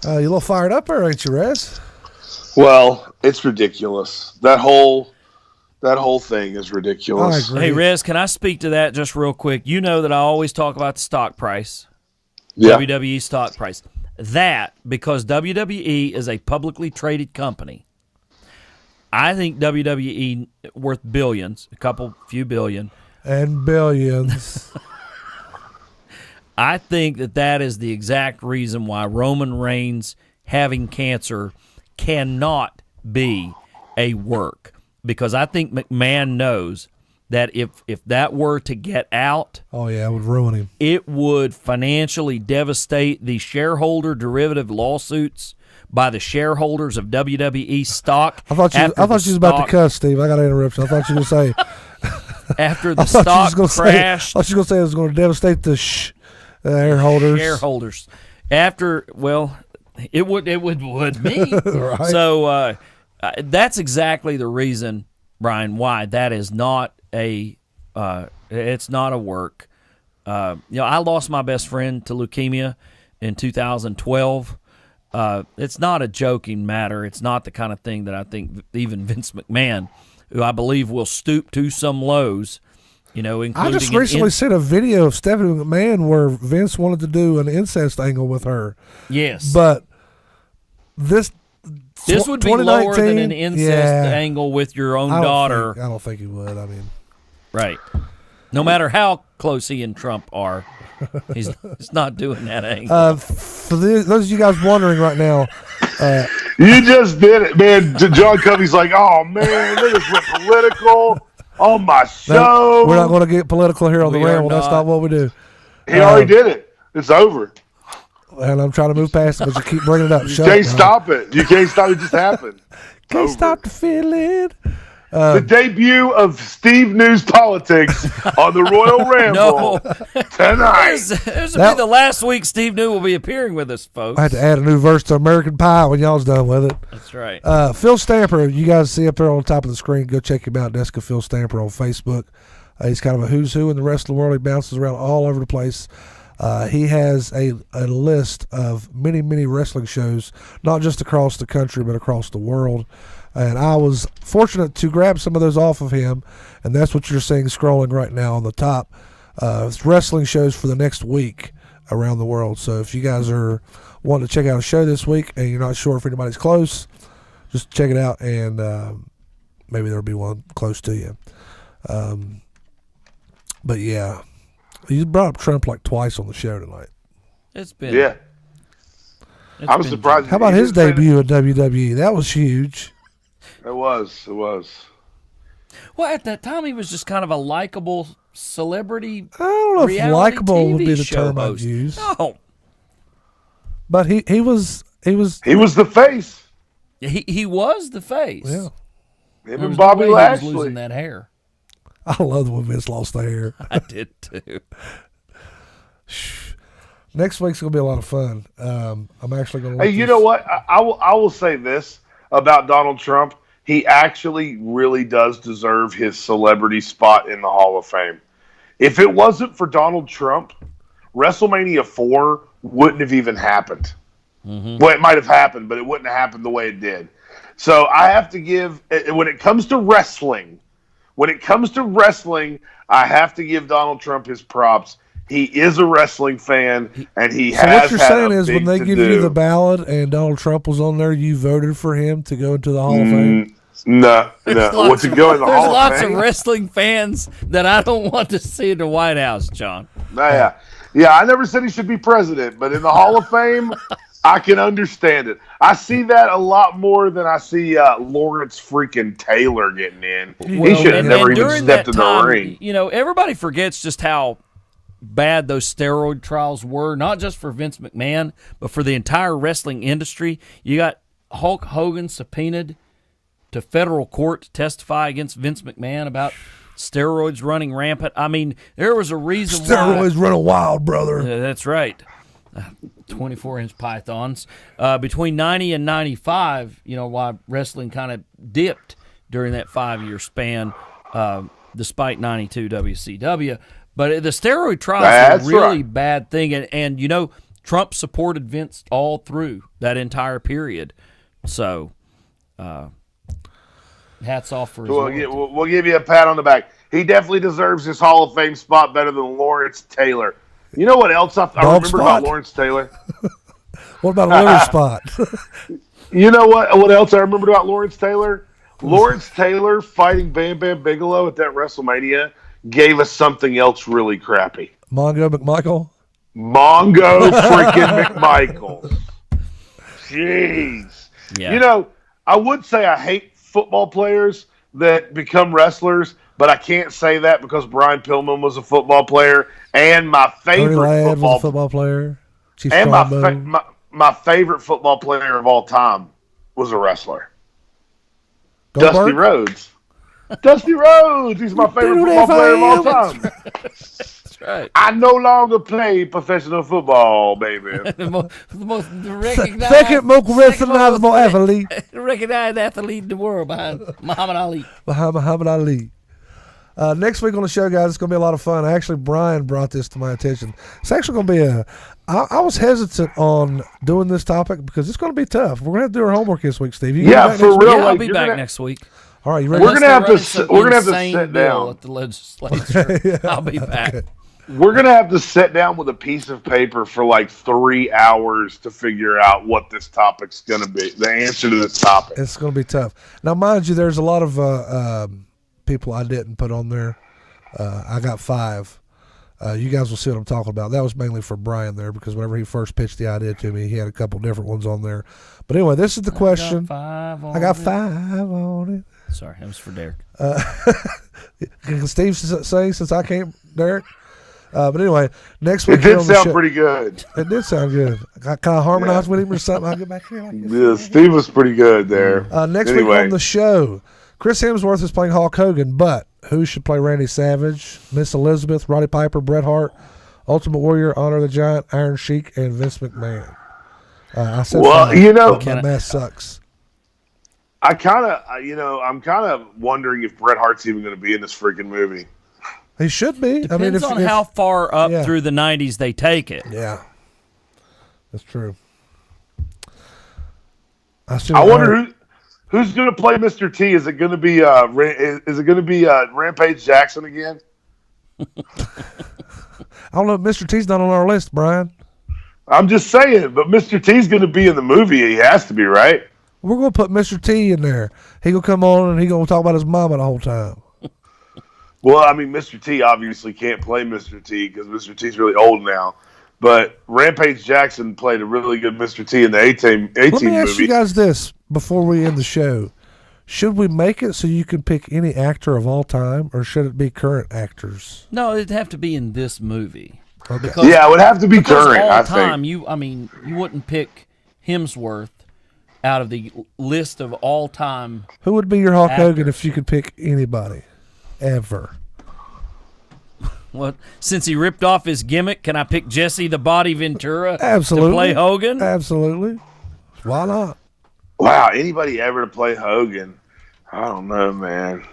You a little fired up there, ain't you, Rez? Well, it's ridiculous. That whole thing is ridiculous. Hey, Rez, can I speak to that just real quick? You know that I always talk about the stock price, WWE stock price. That, because WWE is a publicly traded company, I think WWE worth billions, few billion. And billions. I think that is the exact reason why Roman Reigns having cancer cannot be a work. Because I think McMahon knows that if that were to get out, it would ruin him. It would financially devastate the shareholder derivative lawsuits by the shareholders of WWE stock. I thought you was about to cuss, Steve. I got to interrupt you. I thought you were going to say after the stock crashed. I thought you were going to say it was going to devastate the shareholders. Shareholders. After it would me. Right. So that's exactly the reason, Brian, why that is not it's not a work. I lost my best friend to leukemia in 2012. It's not a joking matter. It's not the kind of thing that I think even Vince McMahon, who I believe will stoop to some lows, including I just recently seen a video of Stephanie McMahon where Vince wanted to do an incest angle with her. Yes. But this would be lower than an incest angle with your own daughter. I don't think he would. I mean, right. No matter how close he and Trump are, he's not doing that angle. For those of you guys wondering right now, you just did it, man. John Covey's like, oh man, they just went political on my show. We're not going to get political here on the Ramble. That's not what we do. He already did it. It's over. And I'm trying to move past it, but you keep bringing it up. You can't stop it. You can't stop it. It just happened. Can't stop the feeling. The debut of Steve News Politics on the Royal Ramble tonight. This will be the last week Steve New will be appearing with us, folks. I had to add a new verse to American Pie when y'all's done with it. That's right. Phil Stamper, you guys see up there on the top of the screen. Go check him out, Desk of Phil Stamper on Facebook. He's kind of a who's who in the wrestling world. He bounces around all over the place. He has a list of many, many wrestling shows, not just across the country, but across the world. And I was fortunate to grab some of those off of him, and that's what you're seeing scrolling right now on the top. It's wrestling shows for the next week around the world. So if you guys are wanting to check out a show this week and you're not sure if anybody's close, just check it out, and maybe there'll be one close to you. But yeah, you brought up Trump like twice on the show tonight. It's been I was surprised. How about his debut at WWE? That was huge. It was. Well, at that time, he was just kind of a likable celebrity. I don't know if likable would be the term I'd use. No, but he was the face. He was the face. Yeah, him and Bobby Lashley. He was losing that hair. I love when Vince lost the hair. I did too. Next week's gonna be a lot of fun. I'm actually gonna. Hey, you know what? I will say this about Donald Trump. He actually really does deserve his celebrity spot in the Hall of Fame. If it wasn't for Donald Trump, WrestleMania 4 wouldn't have even happened. Mm-hmm. Well, it might have happened, but it wouldn't have happened the way it did. So I have to give, when it comes to wrestling, I have to give Donald Trump his props. He is a wrestling fan, and he has. So what you're saying is, when they give you the ballot and Donald Trump was on there, you voted for him to go into the Hall of Fame? No. What's it going in the Hall of Fame? There's lots of wrestling fans that I don't want to see in the White House, John. Yeah. I never said he should be president, but in the Hall of Fame, I can understand it. I see that a lot more than I see Lawrence freaking Taylor getting in. He should have never even stepped in the ring. Everybody forgets just how bad those steroid trials were, not just for Vince McMahon, but for the entire wrestling industry. You got Hulk Hogan subpoenaed to federal court to testify against Vince McMahon about steroids running rampant. I mean, there was a reason steroids running wild, brother. That's right. 24-inch pythons. Between 90 and 95, why wrestling kind of dipped during that 5-year span, despite 92 WCW. But the steroid trials are a really bad thing. And Trump supported Vince all through that entire period. So, hats off for his we'll give you a pat on the back. He definitely deserves his Hall of Fame spot better than Lawrence Taylor. You know what else I remember about Lawrence Taylor? What about a liver spot? You know what else I remembered about Lawrence Taylor? Lawrence Taylor fighting Bam Bam Bigelow at that WrestleMania gave us something else really crappy. Mongo McMichael? Mongo freaking McMichael. Jeez. Yeah. You know, I would say I hate football players that become wrestlers, but I can't say that because Brian Pillman was a football player and my favorite football player. Chief and my favorite football player of all time was a wrestler. Dusty Rhodes. Dusty Rhodes. He's my favorite football player of all time. That's right. I no longer play professional football, baby. the most recognized, second most recognizable athlete. Recognized athlete in the world behind Muhammad Ali. Muhammad Ali. Next week on the show, guys, it's going to be a lot of fun. Actually, Brian brought this to my attention. It's actually going to be I was hesitant on doing this topic because it's going to be tough. We're going to have to do our homework this week, Steve. For real. I'll be back next week. All right, you ready? We're going to have to sit down at the legislature. Yeah. I'll be back. Okay. We're going to have to sit down with a piece of paper for like 3 hours to figure out what this topic's going to be, the answer to this topic. It's going to be tough. Now, mind you, there's a lot of people I didn't put on there. I got 5. You guys will see what I'm talking about. That was mainly for Brian there because whenever he first pitched the idea to me, he had a couple different ones on there. But anyway, this is the question. I got 5 on it. Sorry, that was for Derek. Can Steve say since I can't, Derek? But anyway, next week. It did sound pretty good. It did sound good. Can I harmonize with him or something? I'll get back here. Yeah, Steve was pretty good there. Next week on the show, Chris Hemsworth is playing Hulk Hogan, but who should play Randy Savage, Miss Elizabeth, Roddy Piper, Bret Hart, Ultimate Warrior, Honor the Giant, Iron Sheik, and Vince McMahon? I said, my mess sucks. I'm kind of wondering if Bret Hart's even going to be in this freaking movie. He should be. Depends on how far up through the 90s they take it. Yeah, that's true. I wonder who's going to play Mr. T. Is it going to be Rampage Jackson again? I don't know. Mr. T's not on our list, Brian. I'm just saying, but Mr. T's going to be in the movie. He has to be, right? We're going to put Mr. T in there. He going to come on and he going to talk about his mama the whole time. Well, I mean, Mr. T obviously can't play Mr. T because Mr. T's really old now. But Rampage Jackson played a really good Mr. T in the A-Team movie. Let me ask you guys this before we end the show. Should we make it so you can pick any actor of all time, or should it be current actors? No, it'd have to be in this movie. Okay. Yeah, it would have to be current, all I time, think. You wouldn't pick Hemsworth out of the list of all-time. Who would be your Hulk actors. Hogan if you could pick anybody? Ever. Well, since he ripped off his gimmick, can I pick Jesse the Body Ventura Absolutely. to play Hogan? Absolutely. Why not? Wow, anybody ever to play Hogan? I don't know, man.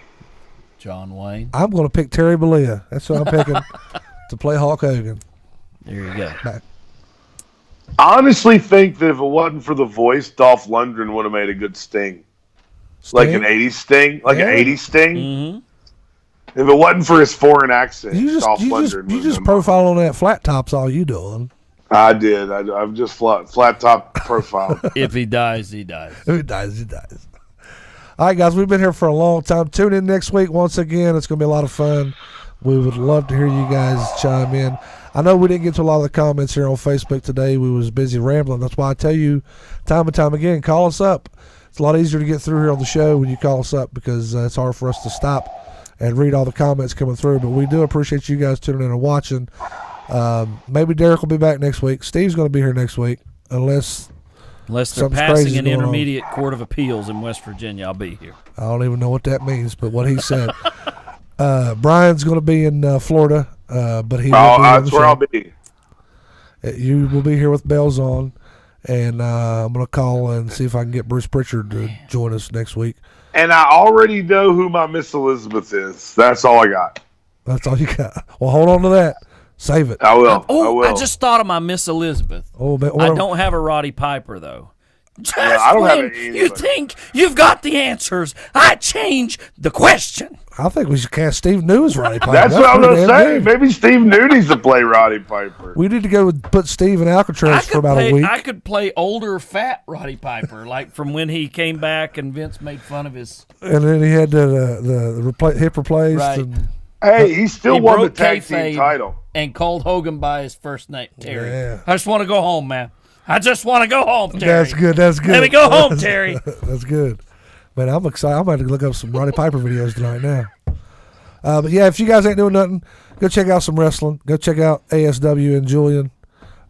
John Wayne. I'm going to pick Terry Bollea. That's what I'm picking to play Hulk Hogan. There you go. Back. I honestly think that if it wasn't for the voice, Dolph Lundgren would have made a good Sting. Like an 80s Sting. An 80s Sting. Mm-hmm. If it wasn't for his foreign accent, Dolph Lundgren you just profile on that flat top's all you doing. I did. I'm just flat top profile. If he dies, he dies. If he dies, he dies. All right, guys, we've been here for a long time. Tune in next week once again. It's going to be a lot of fun. We would love to hear you guys chime in. I know we didn't get to a lot of the comments here on Facebook today. We was busy rambling. That's why I tell you time and time again, call us up. It's a lot easier to get through here on the show when you call us up because it's hard for us to stop and read all the comments coming through. But we do appreciate you guys tuning in and watching. Maybe Derek will be back next week. Steve's going to be here next week unless they're passing an intermediate court of appeals in West Virginia. I'll be here. I don't even know what that means, but what he said. Brian's going to be in Florida, but he will be that's where I'll be. You will be here with bells on, and I'm going to call and see if I can get Bruce Pritchard to join us next week. And I already know who my Miss Elizabeth is. That's all I got. That's all you got. Well, hold on to that. Save it. I will. I will. I just thought of my Miss Elizabeth. Oh, man, I don't have a Roddy Piper though. Just I don't have when it you think you've got the answers, I change the question. I think we should cast Steve New as Roddy Piper. That's what I'm pretty going to damn say. good. Maybe Steve New needs to play Roddy Piper. We need to go put Steve in Alcatraz for about a week. I could play older, fat Roddy Piper, like from when he came back and Vince made fun of his. And then he had the hip replaced. Right. And, Hey, he still won the broke tag team kayfabe title. and called Hogan by his first name, Terry. Yeah. I just want to go home, man. I just want to go home, Terry. That's good. That's good. Let me go home, Terry. That's good. Man, I'm excited. I'm about to look up some Roddy Piper videos tonight now. But yeah, if you guys ain't doing nothing, go check out some wrestling. Go check out ASW and Julian.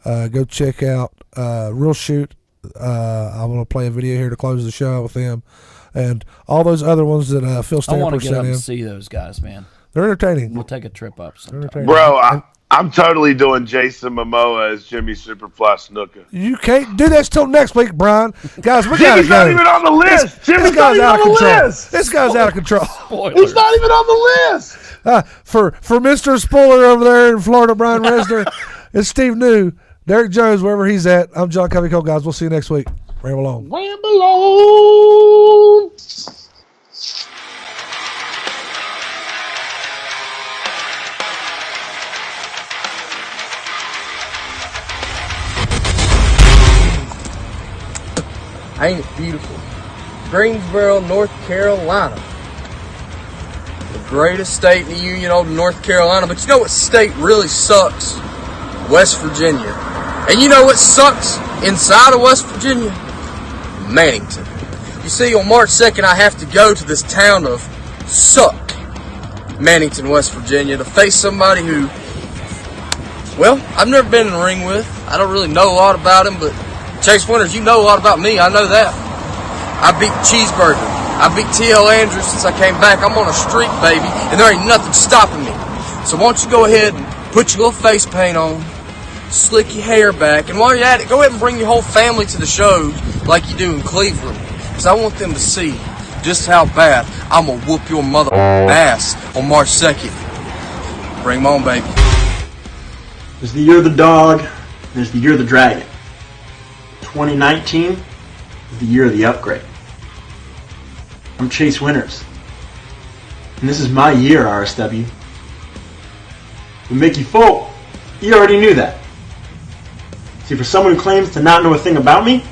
Go check out Real Shoot. I'm going to play a video here to close the show with him. And all those other ones that Phil I want Stamper to get sent up in. and see those guys, man. They're entertaining. We'll take a trip up sometime. Entertaining. Bro, I'm totally doing Jason Momoa as Jimmy Superfly Snuka. You can't do this till next week, Brian. Guys, we gotta Jimmy's go. not even on the list. Jimmy's not even on the list. This guy's out of control. He's not even on the list. For Mr. Spoiler over there in Florida, Brian Reznor, it's Steve New, Derek Jones, wherever he's at. I'm John Covey Cole, guys. We'll see you next week. Ramble on. Ramble on. Ain't it beautiful? Greensboro, North Carolina. The greatest state in the Union, old North Carolina. But you know what state really sucks? West Virginia. And you know what sucks inside of West Virginia? Mannington. You see, on March 2nd, I have to go to this town of Suck, Mannington, West Virginia, to face somebody who, well, I've never been in the ring with. I don't really know a lot about him, but Chase Winters, you know a lot about me. I know that. I beat Cheeseburger. I beat T.L. Andrews since I came back. I'm on a streak, baby, and there ain't nothing stopping me. So why don't you go ahead and put your little face paint on, slick your hair back, and while you're at it, go ahead and bring your whole family to the shows like you do in Cleveland. Because I want them to see just how bad I'm going to whoop your mother ass on March 2nd. Bring them on, baby. There's the year of the dog, there's the year of the dragon. 2019 is the year of the upgrade. I'm Chase Winters, and this is my year, RSW. But Mickey Folk, you already knew that. See, for someone who claims to not know a thing about me,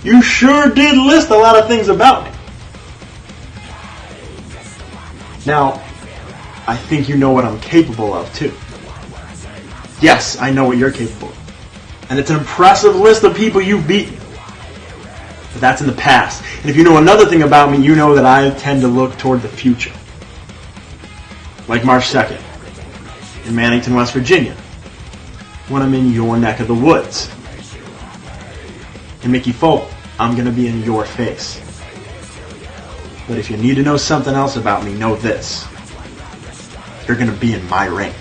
you sure did list a lot of things about me. Now, I think you know what I'm capable of, too. Yes, I know what you're capable of. And it's an impressive list of people you've beaten. But that's in the past. And if you know another thing about me, you know that I tend to look toward the future. Like March 2nd, in Mannington, West Virginia, when I'm in your neck of the woods. And Mickey Folk, I'm going to be in your face. But if you need to know something else about me, know this. You're going to be in my ring.